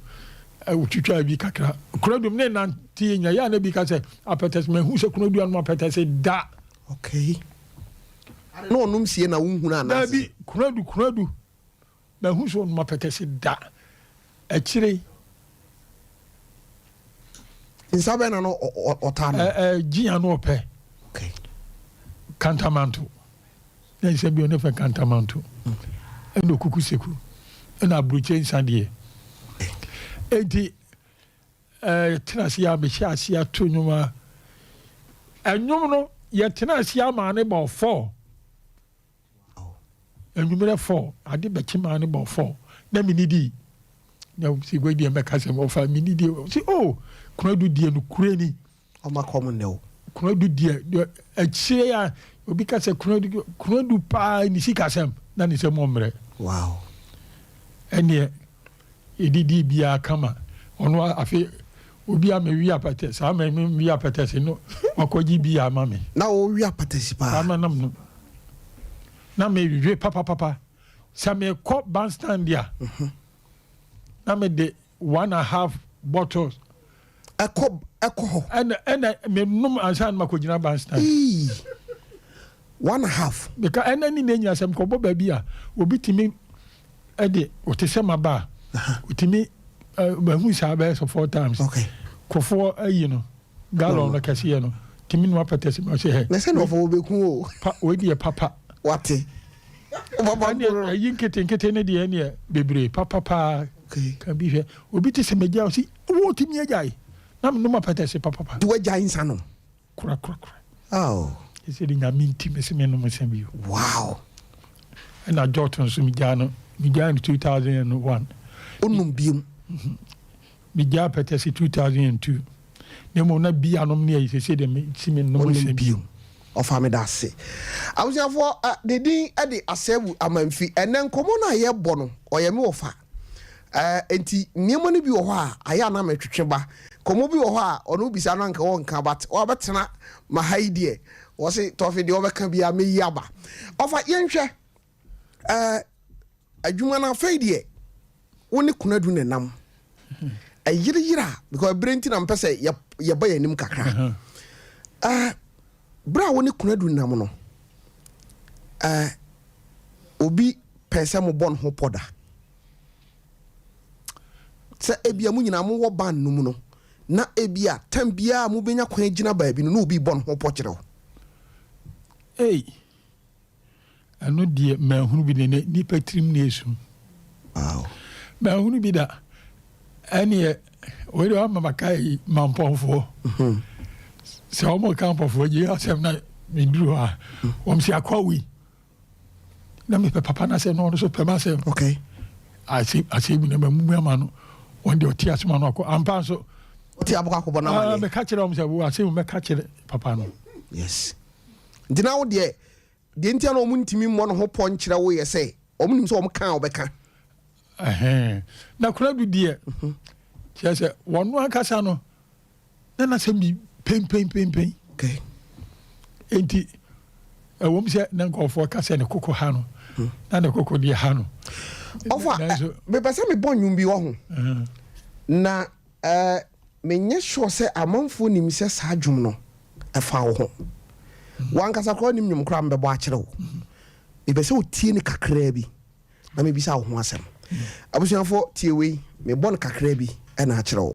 utwitwa bi kakra kunadu ne nanti nya ya na bi ka se apetes me hu se kunadu anu apetes da okay no onum sie na wunhu na na bi kunadu na hu so anu apetes da akire insabe na no otano giya no pe okay kantamanto na sabio ne fa kantamanto eno kukuseku ena abruche nsade enti tenasi me hia to nwuma enwum no ye tenasi ma ne ba 4 enwumere 4 ade be chi ma ne ba 4 na minidi na si gwedi me ka se mo fa minidi si kunadu die no kureni o ma common no kunadu die achire ya obi ka se kunadu pa ni sikasem na ni se mo mre wow ene edidi bia kama ono afi obi a me wi apate sa me wi apate se no makoji bia ma me na o wi apate si pa ama nam no na me wi papa sa me ko bandstand dia na me de 1.5 bottles eko and me num ansan makojina bandstand 1.5 because enani nenya sem ko bo ba bia obi timi ede otesema ba utimi hu sa ba so 4 times okay kofo ayi no gallon na kase no timi no apatese ma se he na se no fo beku o we die papa wate baba ayi nkete ne die ne bebre papa okay kan bi hwe obi te se meja o si wo timi ajai na no apatese papa do ajai nsano kura oh ese di nyaminti me se me no se bi wow na Jordan so mi jano in 2001 onum biom mi ja petesi 2002 nemo na bia anom ne yi se de me simi no se biom ofa me da se awusiafo de din de asebu amanfi enen komo na ye bɔ no oye me wofa enti niemo ne bi wo hɔ a aya na metwetwe ba komo bi wo hɔ a ono bisa no anka wo nka bat wo betena ma haidie wo se tofi de wo beka bia me yi aba ofa yenhwɛ adwuma na faidie woni kunadu ne nam ayira because brenti na mpese ye ba yanim kakra bra woni kunadu nam no obi pese mo bon ho poda se ebia mu nyina mo wo ban num no na ebia tambia mu benya kwan gina ba bi no obi bon ho pokyerew ano die mahunu bi ne nipa trim na esu wow mahunu bi da ene we do mama kai mamponfo se o mo kampofo je asem na me duru ha o msi akwawi na me papa na se no so pema se okay asi bi na mamu ama no wonde oti asema no akọ ampa so oti aboko akọ na ma me ka kire o mse wo asi me ka kire papa no yes dina wo de ntia na omu ntimi mo no ho ponkyere wo ye se omu nim se omu kan obeka na kura du die se wonu akasa no na se bi pen okay enti wom se na nkofo kasa ne kokko ha no na ne kokko die ha no ofa me pese me bonnwum bi wo ho na me nye sure se amanfo nim se sa dwum no efa wo ho wankasa kro nim nyum kra mbebo akere wo me pese o tie ni kakra bi na me bisa wo ho asem abusuafo tie we me bon kakra bi e na akere wo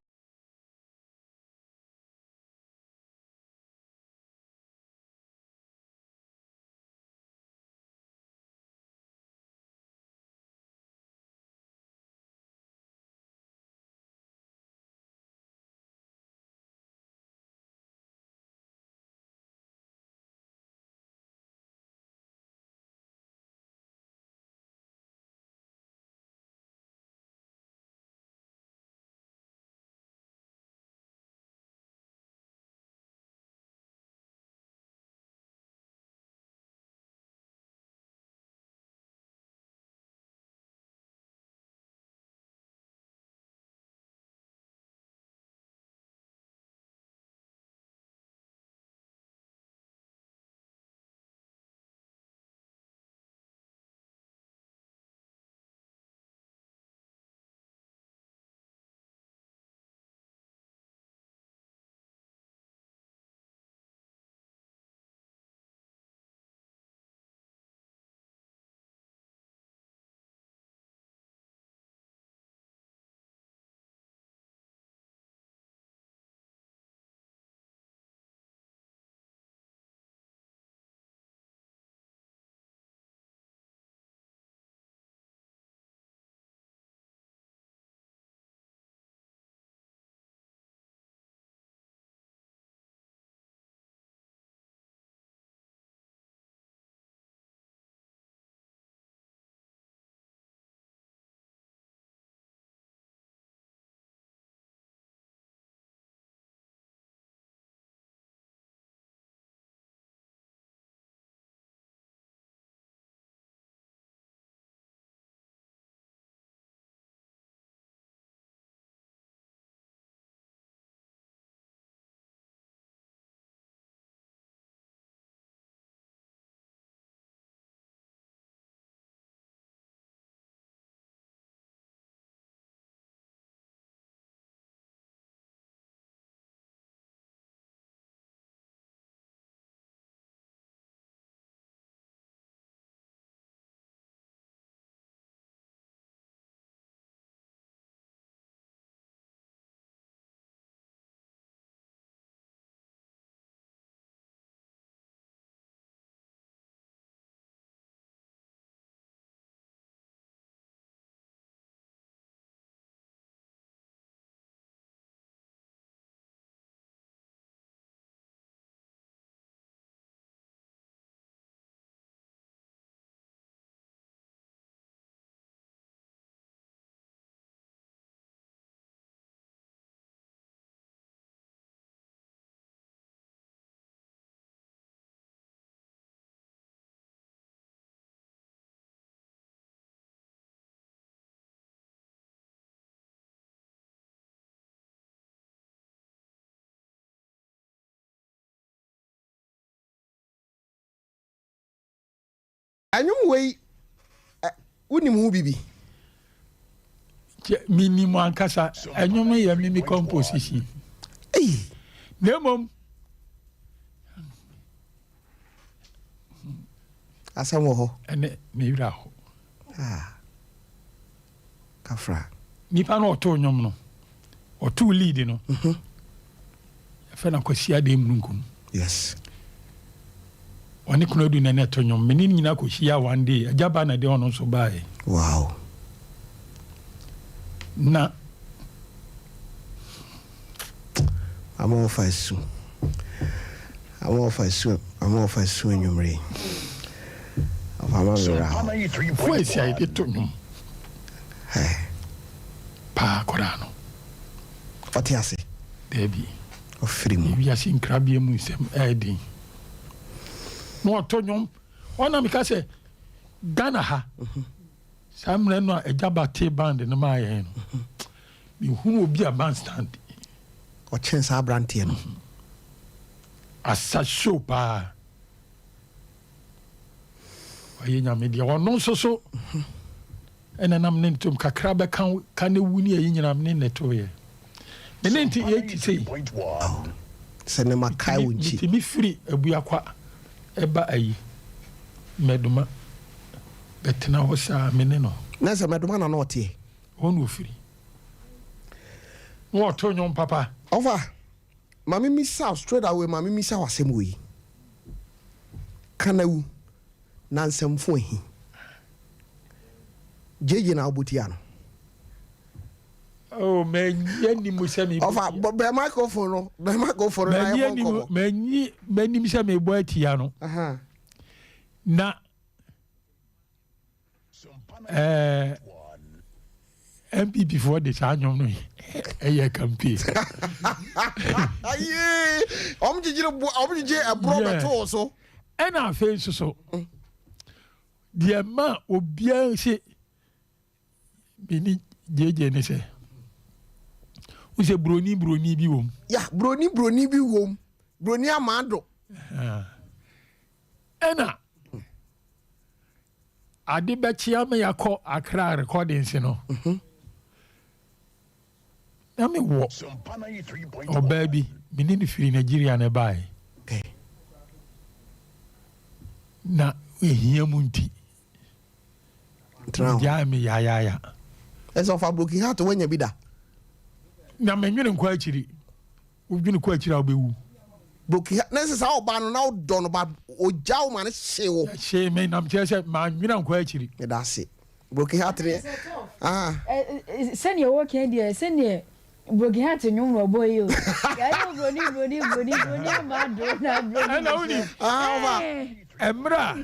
Anyum wei unim hu bibi. Menim ankasa anyum ye mimi composition. Nemom asamo ho ene me wira ho. Kafra. Nipa no oto nyom no. Oto lead no. Fe na kwasia de mnunkum. Yes. Wani kuna du na neto nyom menin nyina kwasia one day ajaba na de ono so bae. Wow. Na I'm off soon nyumre. Foi se aí de to nyom. Pa korano. Otiase. Debi. Ofrimu. Wi asin krabie mu sem edin. No to nyom. Ona mi ka se Ghana ha. Samre no ejaba te band no ma ye no. Mi hunu obi a bandstand. O chance abrantie no. Asa show pa. Oye nya me dia wono so. Ena nam ne ntum kakra be kan wuni ayi nyina me ne to ye. Me ne nti ye ti sei. Se ne makai wunchi. Ti mi free Tofiakwa eba ayi. Meduma. Betena ho sa me ne no. Na se meduma na no tie. Onu free. Wo to nyom papa. Over. Mami misa straight away mami misa wasem we. Kanawu na nsemfo ehi. Jeje na obutia no. Oh man, yeni musemi. Over be microphone no. The microphone na yebo. Menim se me bo atia no. Na MPP for the anyom no. Eye campaign. Aye. Omjije abro beto so. E na afa so. The man obia se bini jeje ne se. U se broni bi wom. Ya, broni bi wom. Broni amado. Ena ade be chia me yakọ Accra recordings no. Na me wo. Oh baby, me need free Nigeria na buy. Okay. Na ehia munti. Ya me ya. Eso fa broken heart when you be da. Na me nwene nkwa akiri. Udwene kwa akiri obewu. Broken heart na se oba no na odo no ba ojaw ma ne hyewo. Hye me nam chese ma nwene nkwa akiri. Me da se. Broken heart re. Send your work here, send your broken heart nyum ro boy yo. Ya broni amado na broni. Ana uni. Oba. Emra.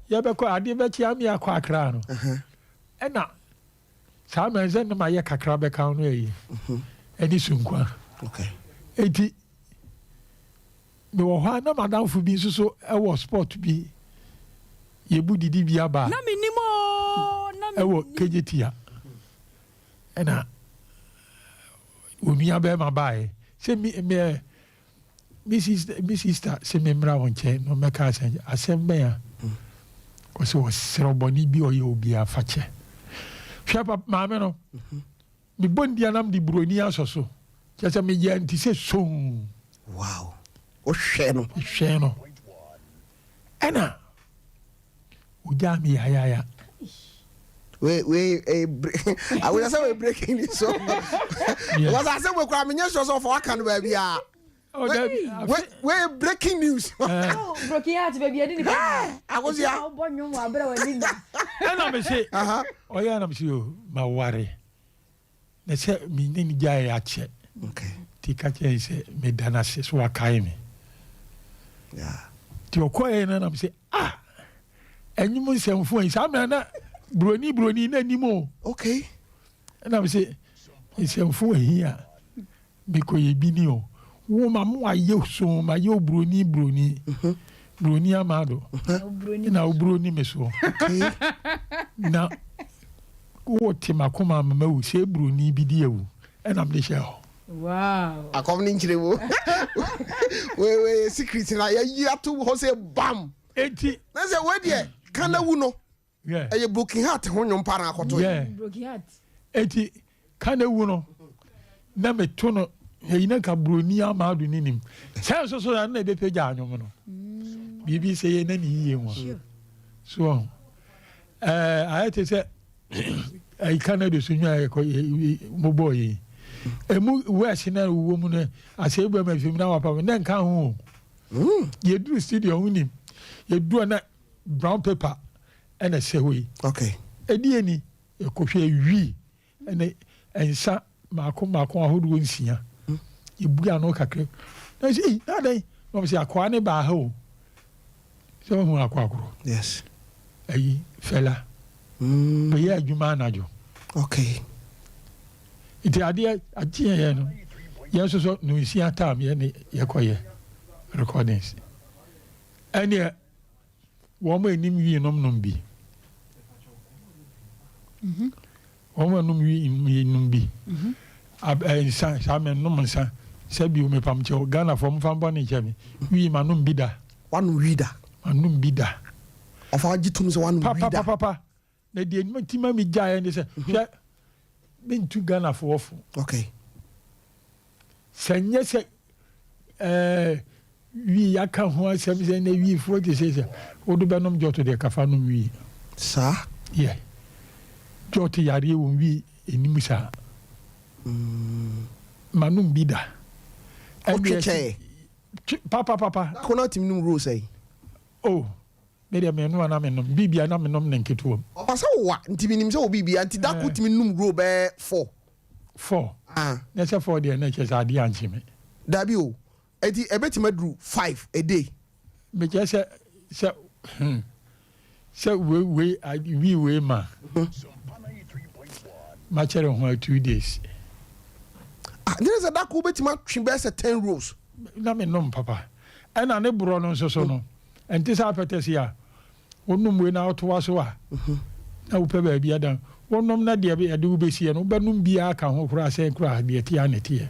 Ya be ko ade be chia me akwa Accra no. Ena sa ma ze na ma ye kakra be kan no eyi. Edi sunkwa. Okay. Edi me wo ha na madam fu bi so e wo sport bi ye bu didi bi aba. Na minimo e wo kejetia. Ena onua be ma bae. Se mi sister se me mra won che no me ka asem be ya. Ko se wo seroboni bi o ye obi afache. Hwapa maame no. Mi bondia nam di broni asoso. Chese me ye anti se so. Wow. O hwe no. Ena. Uja mi ya. We I will say we breaking this so. Was I say we kwa menye so for aka no ba bia. We breaking news. Oh, broken heart baby, I didn't. I was ya. Obonyo wa bra wa linda. Ena me say, oya na me say o ma ware. Na say mi ni ja ya che. Okay. Tika che say me dana se so akai me. Yeah. Ti okoye na me say enyum nsemfo yi sa me na broni na nimo. Okay. Na me say nsemfo yi a me ko ye bi ni o. Wo ma mo aye so ma ye broni. Broni amado. Na broni me so. Okay. Na wo ti makoma mama wo se broni bi di ewu. E na me de share. Wow. Akom ni nchire wo. We secret na ya to ho say bam. enti na say we de kana wu no yeah e broken heart ho nwom para akoto yeah broken heart enti kana wu no na me to no yina ka broni amadu ninim say so na be pagya anwom no bibi say ye na ni yiye ho so ayete say ai Canada so nya ko mo boy emu west na wo mu no ase bu ma fim na wapa na nka ho ye du studio hunim ye du na brown paper ena se hoyi okay edi eni e ko hwe wi ena ensa mako ahodo nsia ye bu ano kakre na say na dai no say akwa ne ba ha o so hu akwa akro yes ayi fela but yeah adwuma anajo okay iti ade atie ye no ye so no nsia time ye ne ye koye recordings ene wo mo enim wi nom bi wo mo nom wi nom bi sa men nom sa sabi o me pam che Ghana fo mfa mbo ne chemi wi ma nom bi da one reader anum bi da ofa gitum so one reader papa na die ntima mi jae ne se hwe bintu Ghana fo ofo okay sanye se wi yaka ho asem se na wi fo de se odu benom joto de kafa no wi sa yeah joto yare wo wi enimu sa manum bi da okay papa kono timnum rule say oh media me no na me nom bibia na me nom ne nketo pasa wa ntiminim se obibia nti da ko timnum rule be 4 na se 4 de na che sa ade anchi me dabi o eti ebetima dru 5 a day me che se we ma ma chere ho 2 days there is a da ko betima twi be se 10 rules na me nom papa ena ne bro no so no enti sa petesia wonum we na otowa so a na wo pe ba bia dan wonum na de be ade wo besie no benum bia ka ho kura se kura de tia ne tie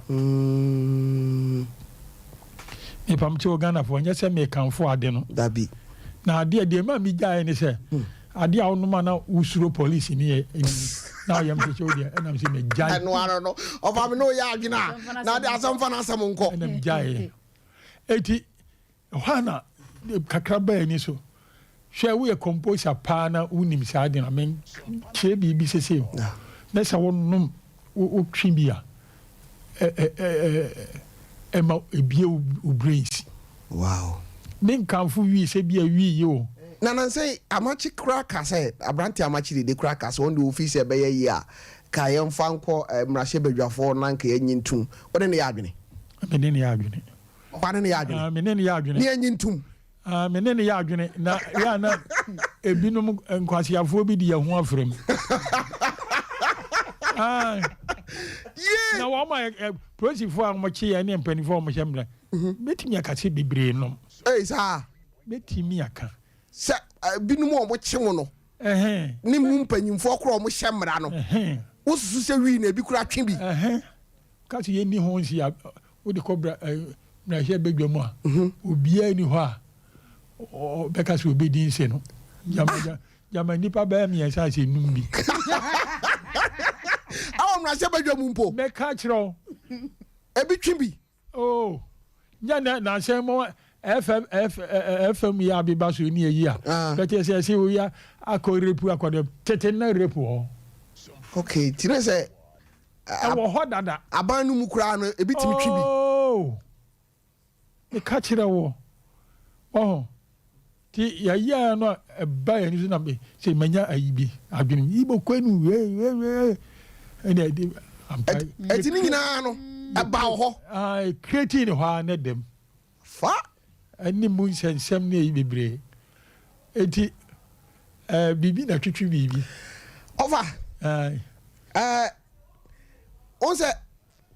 e pam che Ghana fo nya se me kan fo ade no dabi na ade de ma mi jae ne se ade a wonum na usuro police ni na yam che odi na me se me jae no no of am no ya adwina na ade asamfa na asam nko na me jae eti hwana kakra ba ni so hwe wo ye composer pa na unim sa de na men che bibi sese na sa wonum o twi bia ma ebie o brains wow men kanfu wi se bia wi yo na say amachi cracker say abranti amachi de crackers on the office e be ye a ka yem fanko mrahye badwafo na nka yanyintum ode ne ya adwene me ne ya adwene ba ne ya adwene me ne ya adwene ne yanyintum me ne ya adwene na ya na ebinum nkwasiafo bi di ye ho afrem na wa ma prosifo a mo chi ya ne mpanifo mo hyemra betimi akase bebre nom sa betimi aka se binum o mo chi wo no ni mu mpanyimfo kro mo hyemra no wo susu se wi na bi kura twe bi ka se ye ni ho nsi a wo de kobra na hye bedwamu a obia ni ho a beka se obedi nse no jama nipa ba mi ensa se num bi awo na hye bedwamu mpo me ka kiro ebi twe bi oh nya na se mo FM ya bi ba so ni eyi a bete se wo ya akorepu akodem tete na repu ho okay tire se awo ho dada aban no mu kura no ebi timi twi bi oh e ka kire wo oh ti ya no ba ya ni so na be se manya ayibi adwene ibo kwanu we ene di ampai eti ni nyina no aba ho creating ho na dem fa ani mu nsensem na yi bebre eti bibi na twitwi bibi over on se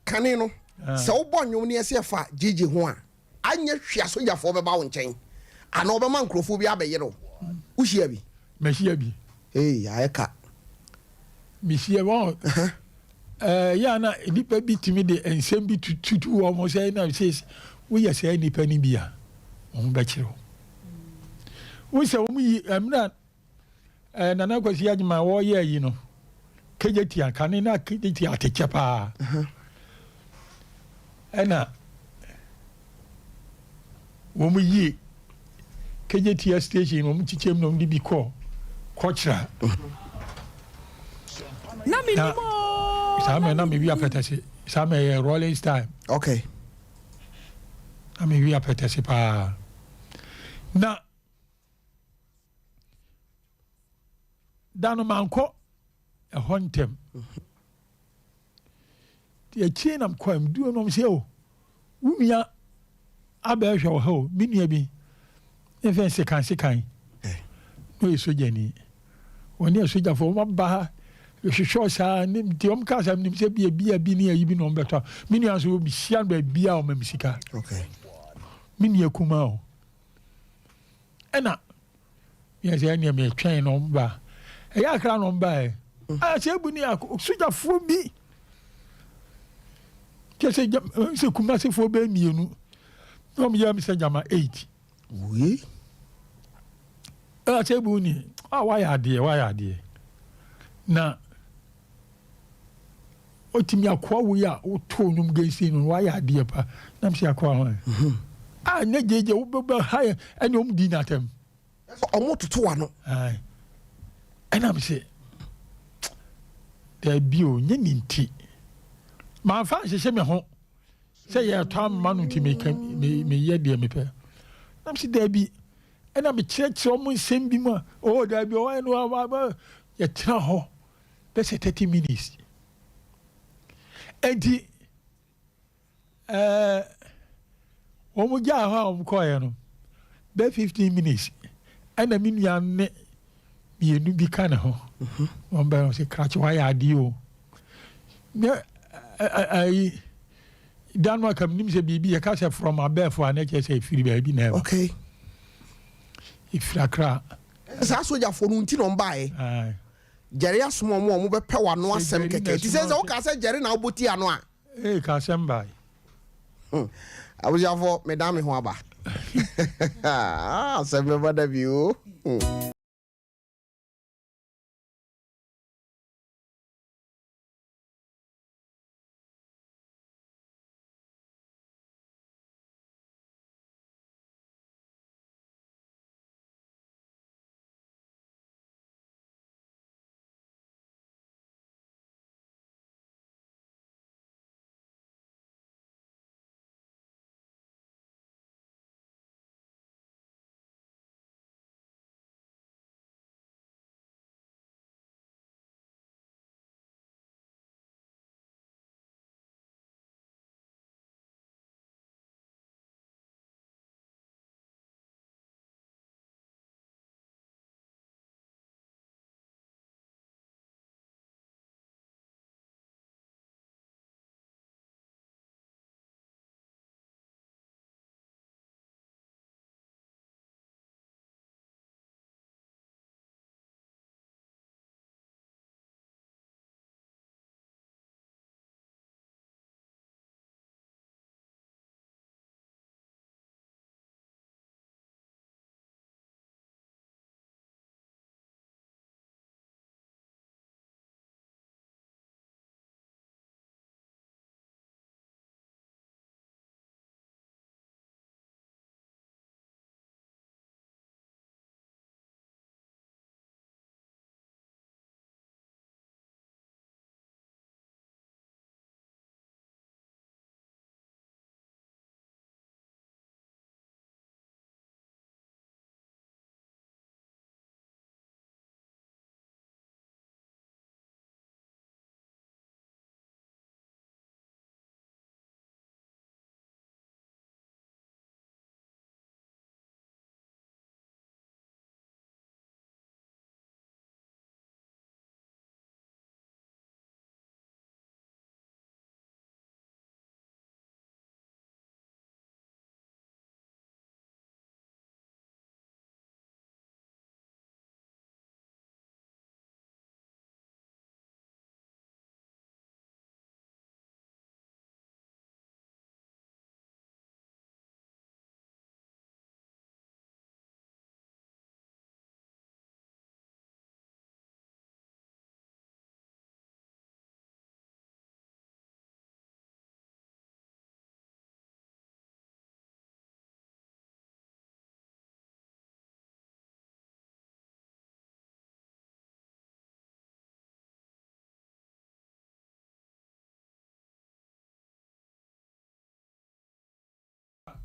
kane no se wo bonwom ne se fa jeje ho a anya hwia so yafo be ba wo nchen ana obe man krofo bi abaye no wo hia bi mehia bi ayeka mehia won ya na nipa bi timi de ensem bi tutu wo mo say na says we ya say nipa ni bia on ba kiro we say we am not nana kwasi adwuma wo ye yi no kejeti akane na kejeti ateche pa ena wo mu yi kejeti station wo mu chichem no ndi bi ko kochra na minimo sama na me wi apetase sama rolling style okay na me wi apetase pa na dano manko a hontem ti echi nam kwam duo nom se o wumia abehwe wo ho minua bi efe sekan no esojani woni esoja fo maba hwehwehwe sa nim ti om ka sa nim se bia bi ne ayi bi no beto minua so bi hia ba bia o mamsika okay minua kuma o ena yes ya ne me twen no ba eya kra no ba e a se bu ni soja fo bi kese se kuma se fo ba mienu no me ya mi se jama 8 oui a se bu ni wa ya de na otimi akwa wo ya o to num gesi no wa ya de pa na se akwa ho a ne jeje wo ba ha ene om di na tem omo toto wa no ai ena me se da bio nye ninti ma fa hye me ho se ye to amma no ti me ye de me pe na me se da bi ena me kire omo nsem bi mu o da bi o eno ba ye tira ho be se 30 minutes enti omo ja ho am ko ye no be 15 minutes ena mi nua ne mienu bi kana ho on ba se krachi wa ya di o ne ai danwa kam nim se bibi ya ka se from abefo an che se firi ba bi na okay ifrakra sa soja fo no nti no mbae ai jere asomo mo be pe wa no asem keke ti se o ka se jere na oboti ano a ka sem bai abuja fo medame ho aba ah se me bada bi o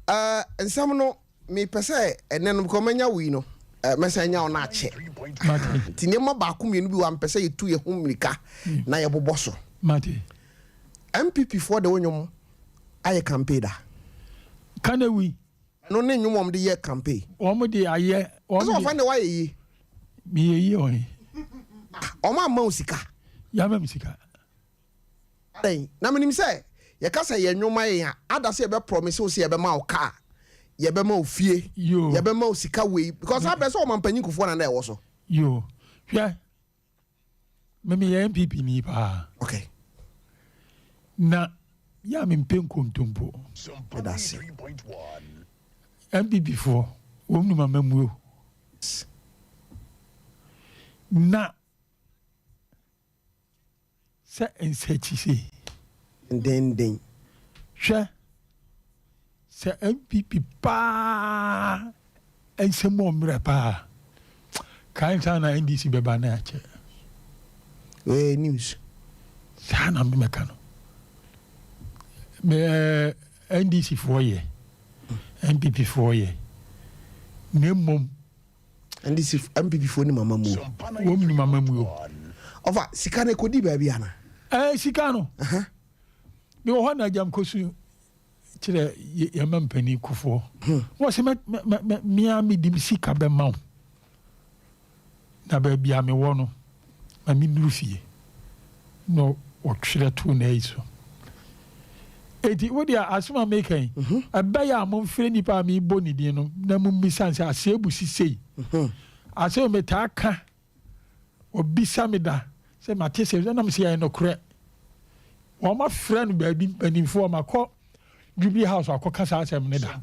nsɛm no mepɛ sɛ ɛnɛ no kɔmanya wei no mɛsɛ nya wo no akyɛ nti nneɛma baako mmienu bi wa mpɛ sɛ yɛtu yɛ ho mmirika na yɛbobɔ so MPP foɔ de wonyom ayɛ campaign da kana wi no ne nwom de yɛ campaign wɔn de ayɛ wɔn de wɔfa ne wayɛ yi mi yɛ yi ɔyɛ ɔmo ama wo sika yama mi sika ɛn na menim sɛ yɛka sɛ yɛ nwom ayɛ a ada sɛ yɛbɛ promise wo sɛ yɛbɛma wo car yɛbɛma wo fie yɛbɛma wo sika wei because abɛ sɛ ɔma mpanyin kufoɔ na na ɛwɔ so yo hwɛ mimi yɛ MPP ni paa okay na ya me mpɛ nkontompo MPP foɔ wɔm nu mama muo na sɛ nsɛkyi se ndenden hwɛ sɛ MPP paa nsɛm ɔmmerɛ paa kan saa na NDC bɛba na akyɛ news saa na mmɛka no NDC foɔ yɛ MPP foɔ yɛ na mmom NDC MPP foɔ ni mama mu wɔm ni mama mu ɔfa sika na kodi baabi ana sika no bi wɔ hɔ na jam kosu kyerɛ yɛma mpani kufoɔ wɔ sɛ mea medim sika bɛma wo na baabi a mewɔ no ma mennuru fie na wɔtwerɛ to na ayi so eti wodi asoma mekan ɛbɛyɛ a momfrɛ nipa a mebɔ ne din no na mommisa sɛ asɛ busi sei asɛ metaa ka obisa me da sɛ mate sɛ nam sɛ yɛ nokorɛ wɔma frɛ no baabi mpanimfoɔ makɔ Jubilee House akɔka saa asɛm ne da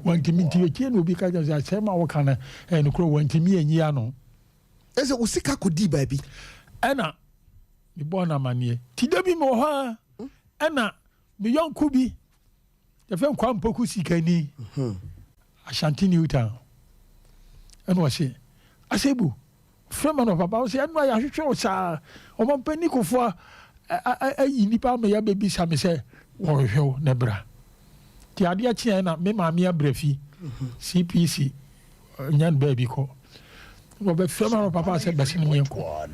wantimi nti yɛtie na obi ka sɛ asɛm a wɔka no nokorɛ wantimi anyi ano ɛsɛ wo sika kɔdi baabi ɛna mebɔɔ no amanneɛ nti da bi mewɔ hɔ a ɛna me yɔnko bi yɛfɛ nkwa mpoku sikani Ashanti Newtown ɛna ɔse asɛbu frɛma no papa wo sɛ ɛno a yɛahwehwɛ wo saa ɔmampani kofoɔ ayi nnipa ama yɛbɛbisa me sɛ wɔhwehwɛ wo na bra nti adeɛ kyeɛ na me maame abrɛ fi CPC nya no baabi kɔ wɔbɛfrɛma no papa sɛ bɛse no meɛnkɔ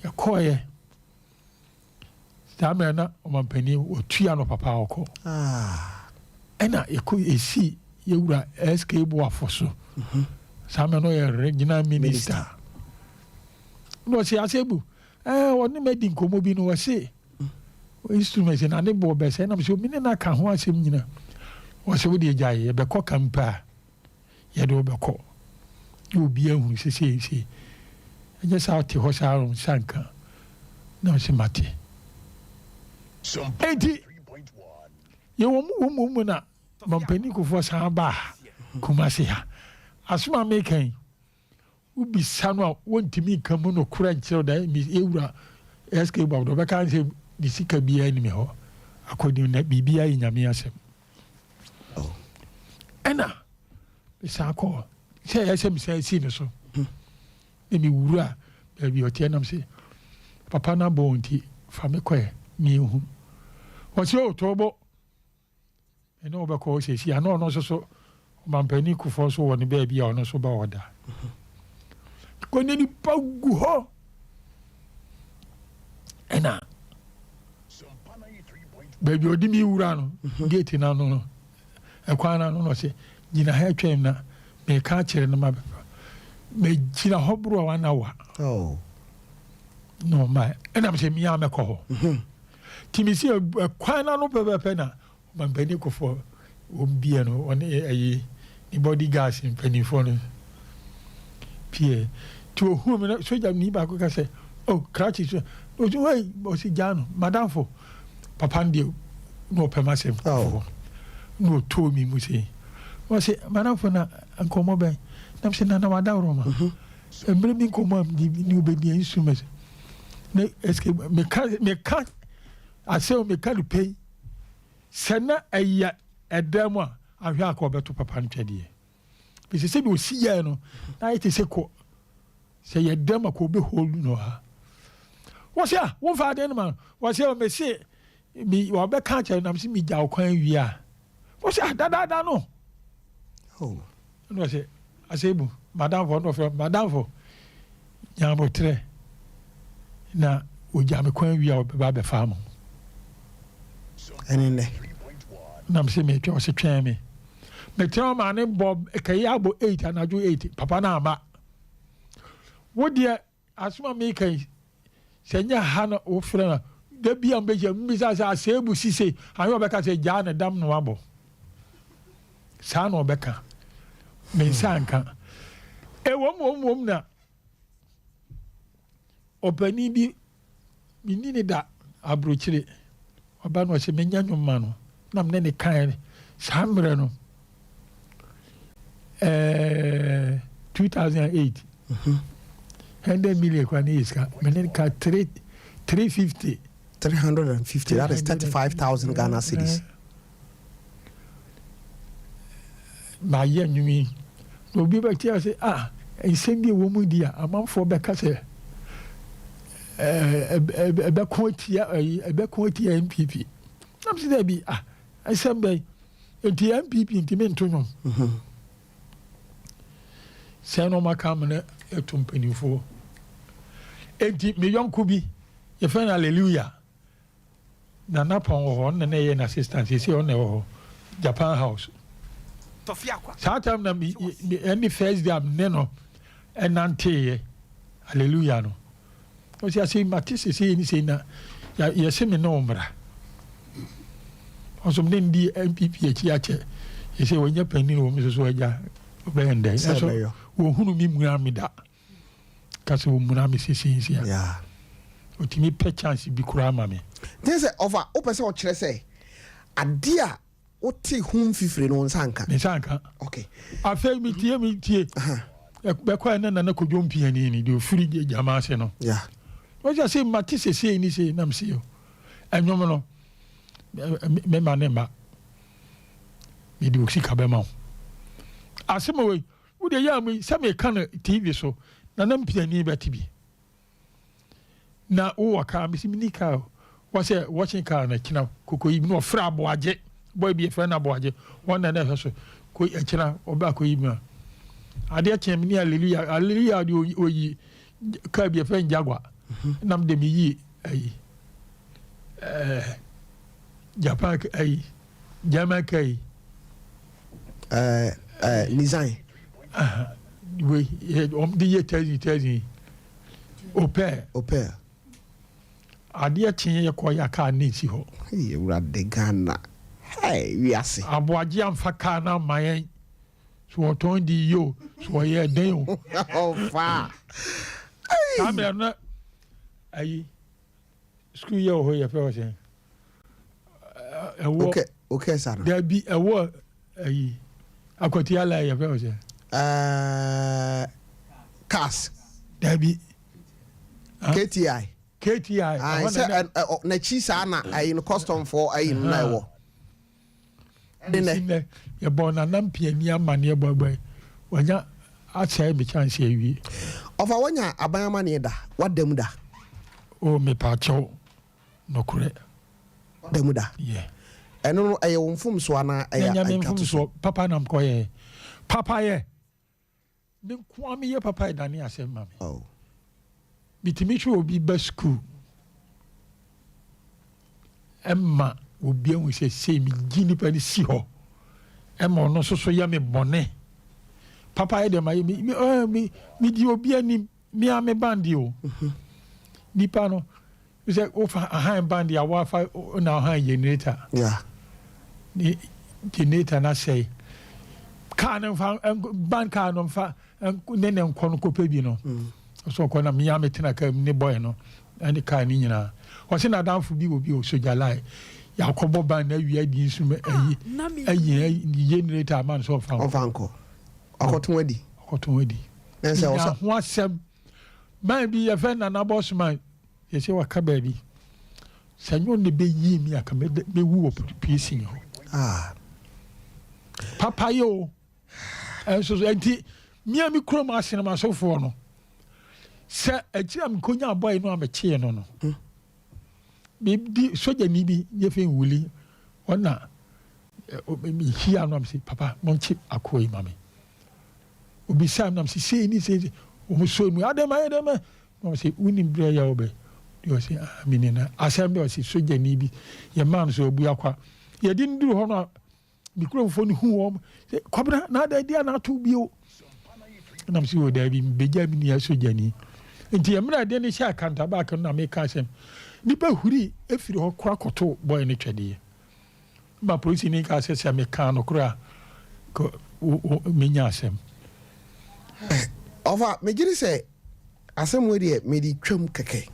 yɛkɔɔyɛ saa mmerɛ na ɔmampani wɔtua no papa ɔkɔ ɛna yɛkɔ ɛsi yɛwura SK boafo so saa mmerɛ no yɛ regional minister na ɔse asɛbu ɔne madi nkɔmmɔ bi no wɔse instruments na ne bɔ bɛsɛ nam sɛ mene na ka ho asɛm nyina wɔsɛ wode agyae yɛbɛkɔ kampa a yɛde wobɛkɔ ne obi ahunu sɛ seesei ɛnyɛ saa wote hɔ saa ro nsanka na ɔsɛ mate enti yɛwɔ mu na mampani kofoɔ saa baa Kumase ha asoma mekan wobisa no a wɔntimi nka mu no kora nkyerɛ da ɛwura SK bɔbdɔ bɛka sɛ de sika biara anim hɔ akɔdim na biribiara yɛ nyame asɛm ɛna mesaa kɔɔ sɛ ɛyɛ sɛ mesaa si no so na mewura baabi ɔteɛ nam sɛ papa no abɔ nti fa me kɔɛ meɛhu wɔsɛ ɔtɔbɔ ɛne wobɛkɔ hɔ sɛsi ana ɔno nso so ɔmampani kufoɔ so wɔ ne baabi a ɔno nso ba ɔda kɔne nipa gu hɔ ɛna baabi ɔde mi wura no gate na no ɛkwan na no no sɛ gyina ha atwam na meka kyerɛ no ma megyina hɔ boro a wana wa no ma ɛna sɛ mia mɛkɔ hɔ nti mesi ɛkwan na no pɛpɛpɛ na mampani kofoɔ ɔmbia no ɔne ɛyi ne body gas mpanimfoɔ no pie nti ɔhu me no sogya ni baako ka sɛ krakye so ɔsi gyaa no madamfo papa no deɛ na ɔpɛm asɛm fofoɔ na ɔtɔɔ mi mu sei ɔsɛ madamfo na nkɔmmɔ bɛn nam sɛ nana wadaworo ma mmerɛ mi nkɔmmɔ a ne wobɛdia instrument na ɛsɛ meka asɛm meka no pɛi sɛ na ɛyɛ ɛda mu a ahwɛ aka ɔbɛto papa no twɛdeɛ pɛsɛ sɛ bi ɔsi yɛɛ no na ayɛ te sɛ kɔ sɛ yɛ dɛm a kɔ ɔbɛhɔlu no ha wɔsɛ a womfa adeɛ no ma no wɔsɛ ɔmɛse wɔbɛka kyerɛ nam sɛ megya wo kwan wie a wɔsɛ dadaada no Oh. No say asebu madam for no from madam for nyamotre na oja me kwan wi a ba be fa mo Enene. na me say me twa se twan me tell ma ne bob kai abo 8 anaju 8 papa na ama wo de asuma me kai senya ha na o frɛ na da bia mbeje mbisa sa asebu sise ayo be ka se ja na dam no abo sa na obeka me sanka wom na opani bi minini da abrochire oba no se menya nwoma no na me ne kan samre no 2008 100 million kwa ni iska me ne ka 350 that is 35,000 Ghana cedis. Ma ye nwumi obi ba tia say ensem bi wo mu dia amanfo be ka say ebe ko tia MPP nam say bi ensem be enti MPP enti me nto nwom say no maka me eto mpanifo enti me yonko bi ye fa hallelujah na napon ho na ye na assistant say on ho Japan house Tofiakwa. Satam na any first day am neno enante hallelujah no. O si ase matisi se ni se na ya se me no mra. O so me ndi MPP echi ache. Ye se wonya pani wo me so aja obende. So wo hunu mi mura mi da. Ka se wo mura mi sisi ya. Yeah. O ti mi pe chance bi kura ma me. Then say over o pese o kire say adia oti hum fifire no nsanka. Nsanka. Okay. Afei mi tie. Be kwa na kodwom piani ni de ofiri jama se no. Yeah. O just say matisi se ni se nam se yo. Enwom no me ma ne ma. Me di oksi ka be ma. Asema we wo de ya mi se me kan TV so na nam piani be tibi. Na o waka mi si mi nika wo se watching car na kina kokoyi no fra boaje. Boy be friend aboaje one na na so ko akira oba ko yima ade chem ni hallelujah de oyi ka be friend jagwa nam de mi yi ayi Japan ayi Jamaica ayi design we the year 30 opel ade chem ye ko ya ka ni si ho e ura de Ghana. Hey, we are see. Aboaji amfaka na mayen. So oton di yo, so ye den o. Oh fa. Hey. Na ayi. School year ho ye fe o se. Okay, sir. There be a war ayi. Akwati ala ye fe o se. Cars. There be KTI. I said na chi sa na ayi no custom for ayi na e wo. Dene ye bona nam piani amane boy wanya acha be chance awie ofa wanya abayama ne da wadam da o me pa cho no kure wadam da yeah eno no aye wonfum so ana aye wonfum so papa nam ko ye papa ye ne kwa me ye papa dani asem mame oh bitimi hwe obi ba school emma obi ehun se mi gini pa ni si ho e mo no so ya me bone papa e de mi di obi ani mi ame bandi o nipa no se o fa han bandi a wa fa na han generator yeah ni generator na say ka na fa ban ka no fa ne nkon ko pa bi no so ko na mi ame tena ka ni boy no ani ka ni nyina o se na danfo bi obi o soja lai Yakobo ban na wi adi nsu ayi generator man so fa onfanko akoton adi nse o so ho asem man bi ye fe na boss man ye se waka ba bi sanyo ne be yi mi aka me wu opisi ho papa yo so enti mi ami krom asene ma so fo no se agira mi konya boy no ameche no bi soja ni bi ye fe wuli ona me here no say papa monchi akoi mami obi sam nam say ni say o so mu adema no say unim bra ya obe you say amini na asem be say soja ni bi ye man so obu akwa ye di nduru ho no microphone hu wo say kwabra na da dia na to bio nam say o da bi beja bi ni soja ni nti ye mra de ni sha kanta ba kan na me ka asem nipa huri efiri ho kora koto boy ni twede ba police ni ka se me kan no kora ko menya asem Ova me giri say asem we de me di twam keke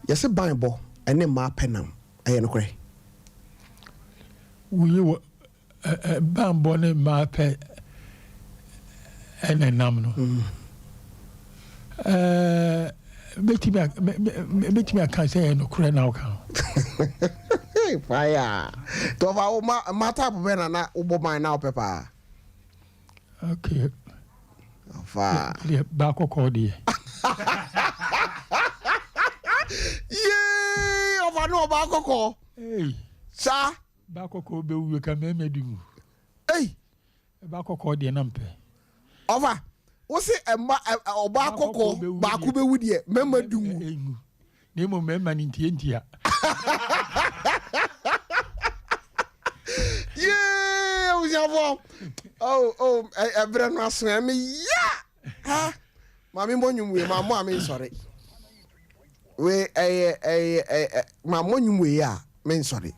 yesi Bible ene ma penam aye no kore we bambo ne ma pe ene nam no betimi aka say no kore na oka fire to va o ma tap be na ubo man na pepa okay fa ba kokko die yeah over no ba kokko hey sa ba kokko be wu ka me medu hey ba kokko die na mpe over wo se emma oba kokko ba ku be wu die mema du ne mo mema ni ntia yeah we have every no aso me yeah ha mami mbonyum we ma mo am sorry we ma mbonyum we ya me sorry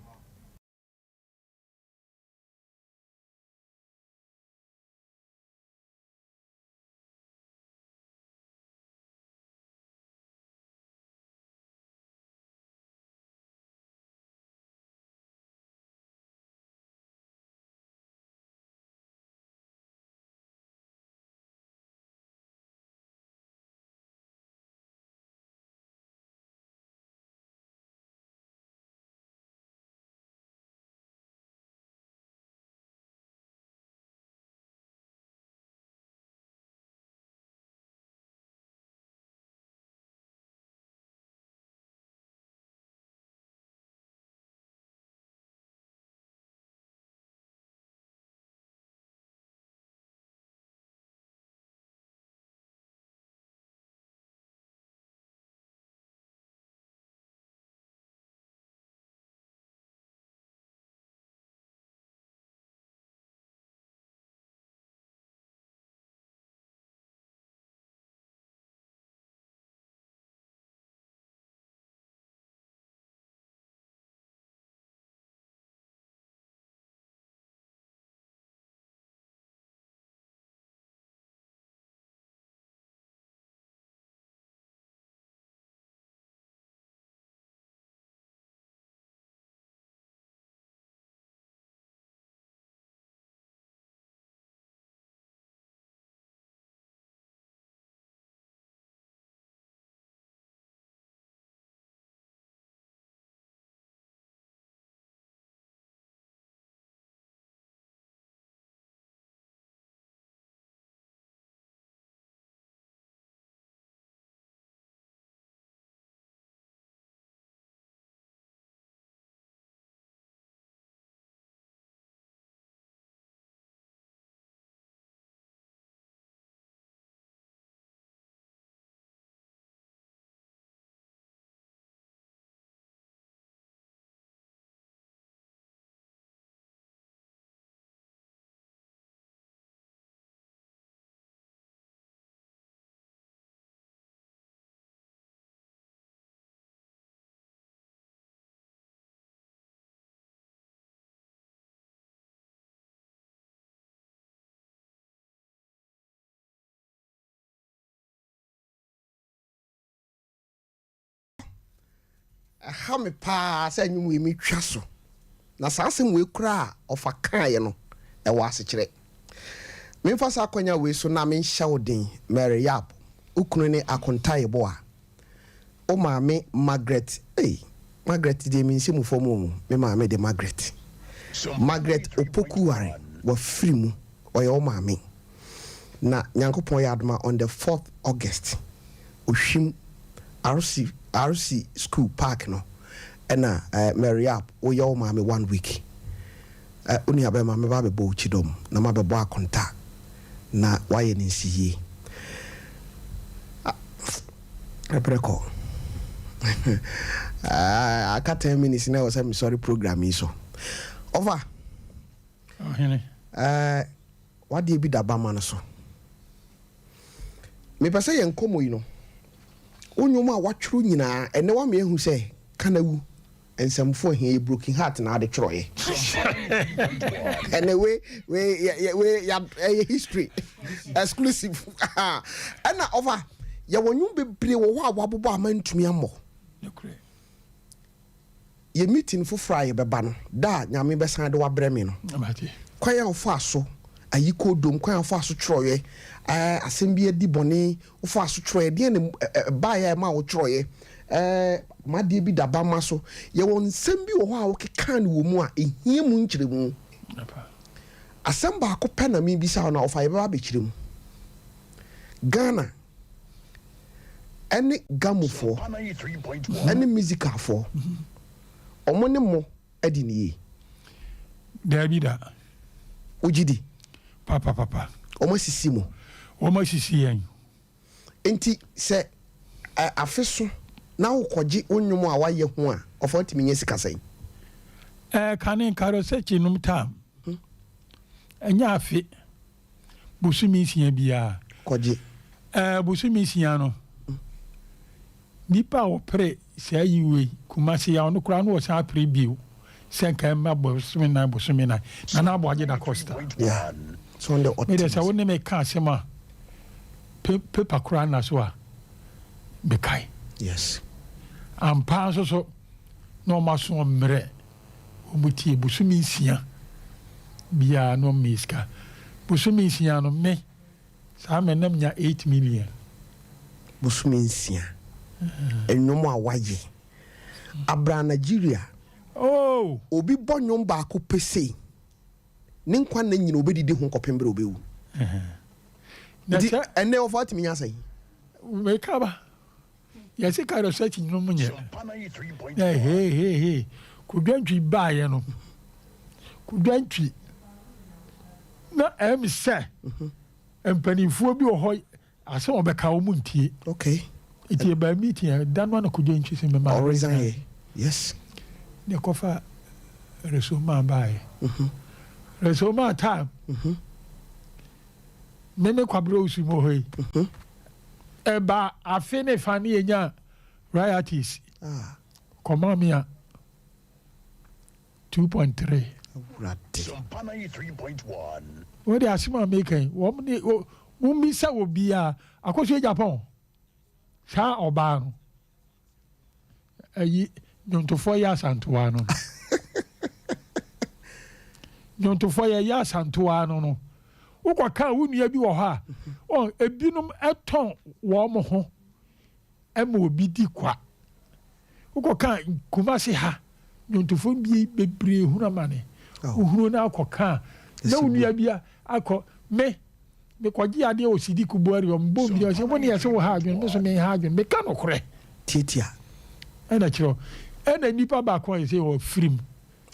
ha me pa say nyum we metwa so na saasem we kura ofa kan ye no e wa sekire me mfa sa akonya we so na me hya wodin Mary Yap ukunu ne akontae bo a o maame Margaret Margaret de mi nsimu fomu me maame de Margaret Opokuware wa frimu oye o maame na nyankopon ya adoma on the 4th August ohwim RC school park no ena Mary Yap o ye o maame 1 week Uni abema me ba be bo chidom na ma be bo akonta na waye ni nsiye Apreko I can't 10 minutes now was I'm sorry program so over what do you be da ba man so me pese yen komo yi no onyoma watwuru nyina ene wa me hu se kanawu ensamfo he broken heart na ade twroye anyway we history exclusive and over ya wonyu bebre wo ho abobo amantumi ammo ye meeting for fry beba no da nyame besan de wabrɛ me no kwaya ofo aso ayiko dom kwaya ofo aso twroye asem bi adi bone ofo aso twroye de ne ba ya ma wo twroye madie bi da ba ma so ye won nsem bi wo ho a wo keka ne wo mu a ehie mu nkyere mu asem ba ko pɛ na me bi sa na ofa ye ba be kyere mu Ghana any gamufo any musical for omone mo adiniye David ojidi papa omo sisi yen enti se afeso na ukoji onwum a waye ho a ofo ntimi nye sika sai kanin karo sechi num tam enya afi busumi sia bia koji busumi sia no nipa opre se ayiwe kumasi ya no kura no wo sa preview senka ma busumi na na abo age da costa yeah so on the me dey say woni me ka asema paper kura na so a be kai yes ampa so no maso mre omutie busumi sia bia no miska busumi sia no me sa me nam nya 8 million busumi sia enwom a waye abra Nigeria obi bonyom ba ko pese ne nkwa na nyina obedidi ho kopembre obewu ene of what me say me kaba ya se ka research nyom nye hey kudwantwi baaye no kudwantwi na em se empanifo bi wo ase obeka wo muntie okay iti ba meeting dan wana kudwantwi se me ma yes ne kofa resoma baaye resoma time meme kwabro usimo hoyi eba afene fani enya royalties komamia 2.3 Sompa 3.1 what they asima making womni mumbi sa obia akoso Japan sa oba no ayi nyontofo ya santoa no nyontofo ya santoa no ukwa ka wunua bi wo ha ebinum eton wo mo ho ema obi di kwa ukwa ka kumase ha nyontofo bi bebre huna mane uhuru na akoka na wunua bi akọ me kwaji ade osidi kubuari o mbom bi o se woni yese wo ha adwen me so me ha adwen me ka no kore titia ena chiro ena nipa ba ko yese wo frim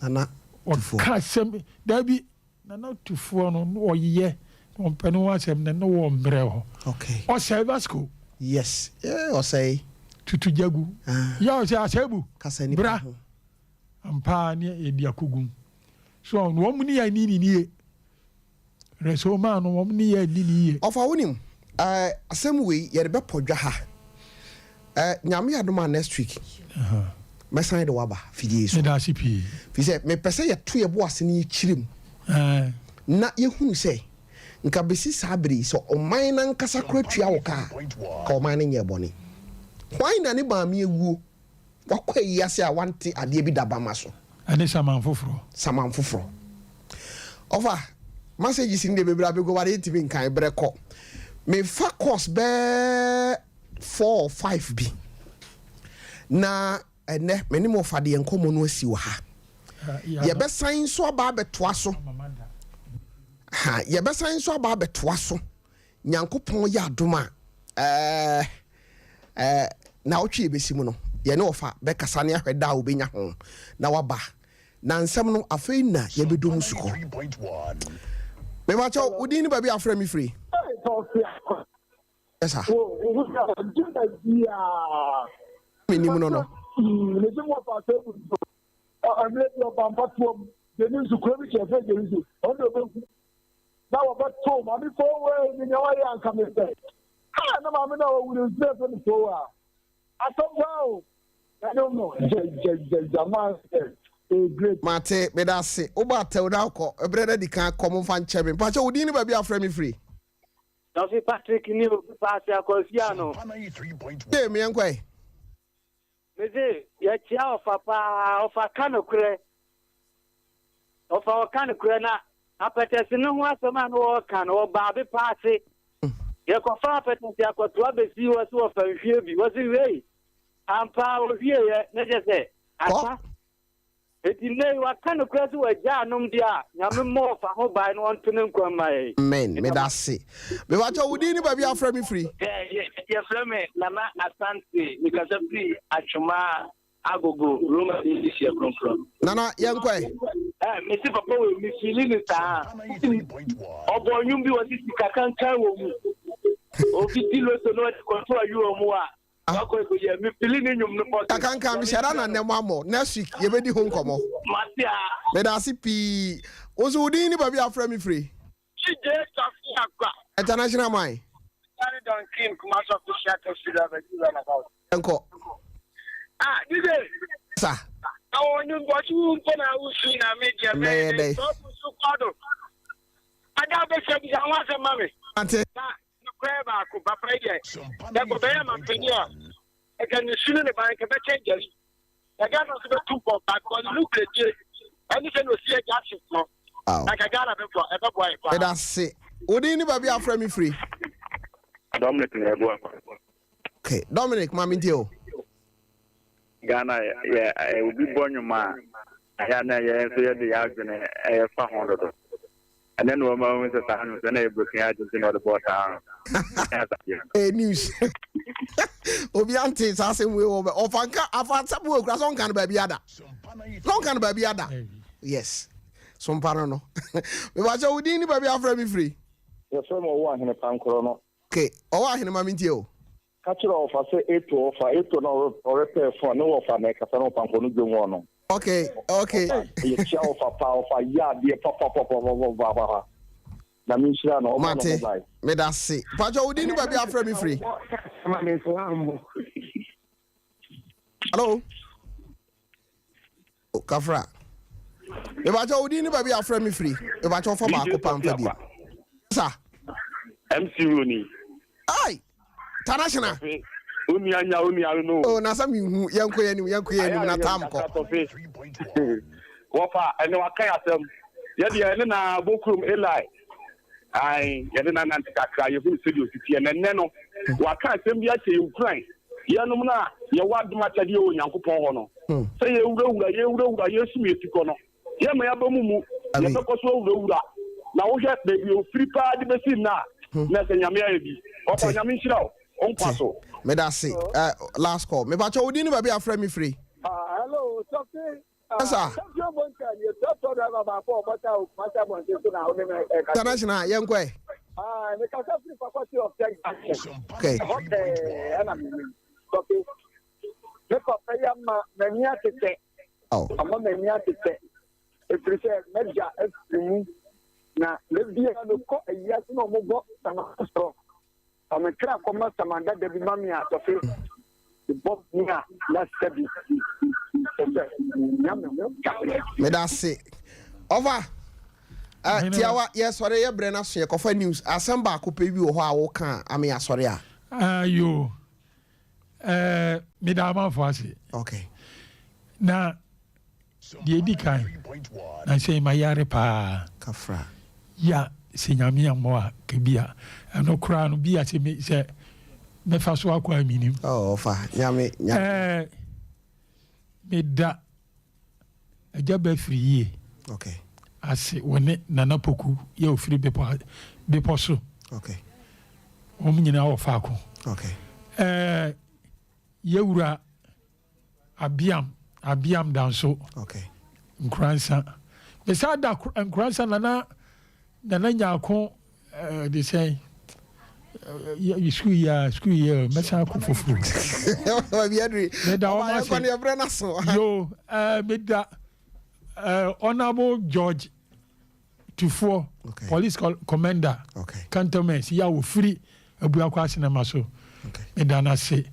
ana o ka sem dabi na na tufuo no wo ye on penu wa sem na no wo mbre ho okay o say vasco yes o say tutu jagu ya o say asebu kasa ni bra ampa ni edi akugum so no mu ni ya ni reso ma no wo ni ya ni ofa wonim asem we ye be podwa ha nyame adoma next week me sign the waba fidie so da CP fi say me pese ye to ye bo ase ni chirim na ye hunu say nka besi sabri so oman na nkasa kratua wo ka oman na nye boni why na ne ba me ewuo wakwa yi ase a wante ade bi daba ma so ane saman foforo over messages in the baby go wari timi nkan breko me fa course be 4 or 5 bi na ene Menim of ade enkomo no asi wo ha ye be san so aba betoa so ye be san so aba betoa so nyankopon ya adoma na otwe besimu no ye ne ofa be kasa ne ahweda obenya ho na waba na nsɛm no afei na yɛbɛdom sukɔ mebakyɛ wodin ne baabi afrɛ me firi yes sir menim no no Mate, medase, oba teudako, ebrede di kan komo fan chebe. Pacha udini baby afre mi free. Tofi Patrick ni pasi akosiano. Ye mi yankwe. Meze, ya chia ofa kano kure. Ofa kano kure na apetesi no ho asema no kan o baabi pasi. Ye ko fa apetesi akoto abesi wo so ofa hwie bi. Wo si wei. Ampa o hwie ye na je se. Asa eti nei wa kanu kwasi wa ja nom dia nyame mo fa ho bai no onto ne nkwamai men me da se me wa cha wudi ni baby afra me free ye fra me na ma asante ni ka free achuma agogo roma this year from nana yankwe me si papa we mi fili ni ta obo nyum bi wasi sika kankan wo mu o fi dilo so no control you o mu a Kakanka mi shara na nemo next week ye bedi ho nkomo matia me da si pi ozo udi ni baby afra mi free chije Tofiakwa international man don king kuma so to share to shida be na about enko dide sa awon you go to na usu na media me so su kodo ada be se bi awon se mame ante Creba, Cuba Prayer, that will be a man. Again, the sooner the bank of a changes. Again, also the 2 pop back on look at it. Anything will see a gas. Like I got a boy. That's it. Would anybody after me free? Dominic, okay, Dominic, Mammy Dio. Ghana, yeah, I will be born your man. I had the argument, a 500. And then one moment of time, the neighbor can the bottom. News. Obiante, Sassing will over. Or Fanka, Afansa will cross on can baby ada. Long can baby ada. Yes. Sompa no. We watch out with any baby after me free. Your friend will want him a pound chrono. Okay, or I him a tio. Catch it off, I say 8 to offer 8 to no or repair for no offer make a fan of one. Okay. You shall for power for ya, dear papa. Na minshira no mate me da se pacho udi ni baby afra me free hello kafra me pacho udi ni baby afra me free me pacho for ba ko pampa bi sa MC Roni ai international uni anya no oh na sam hu yanko yanim na tam ko wofa ene wakai asem ye de na bokrum eli ai yede na nanti kakra ye hu studio titi ene no waka asem bi ache Ukraine ye no na ye waduma chade o Nyankopon ho no say ye wura ye sumi etiko no ye ma ya bamu mu ye bekoso wura na wo hwe baby o free pa de besi na se nyame ya bi o ko nyame nhira o nkwaso me da say last call me pacho odi ni baby afra me free hello Tofi sir international yankwe the Catholic Faculty of Texas. Okay. Okay. The Papa Mania to say. Oh. I'm on Mania to say. If you say Major F. Now, let's be a look at yes, no more. I'm a crack on my Samanda, the Mamia to feel the Bob Nia last 7. Me da se over tiawa yes sorry ye brena so ye kofa news asem ba ko pe bi wo ho a wo kan ame asori a ayo me da man fo ase okay na die di kan na say ma yare pa kafra ya se nyame amo a ke bia no kra no bia se me se me fa so akwa minim oh fa nyame me da ajaba friye okay ase woni nana poku ye ofiri bepo so okay o mnyina wo fa ko okay yewura abiam danso okay nkransa beside that nkransa nana nyako they say school year mesa ko foforo me da o ma se yo me da honorable George Tufo police commander cantonments ya wo free abuakwa sinema so me da na se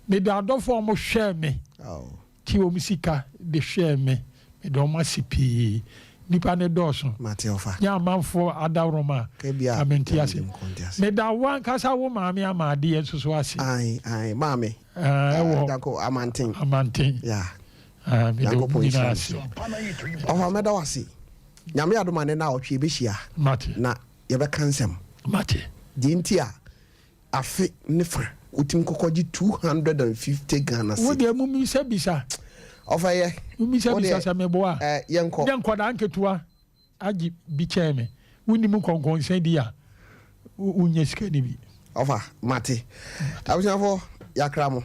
me da do for mo share me ti o musika de share me do ma sipi nipa ne doso Mateofa nya manfo adaroma amenti ase me da wan kasa wo maame amade enso so ase ai maame dako amantin yeah me do pina ase ofa me da wase nyame adoma ne na otwe behia na ye be kansem di ntia afi nefa utim kokoji 250 Ghana cedis wo de mu mi sabisa ofa ye mi sabisa sa me boa yenko da anketua agi bi cheme woni mu konkonsen dia unye sika ni bi ofa mate abusiafo yakramo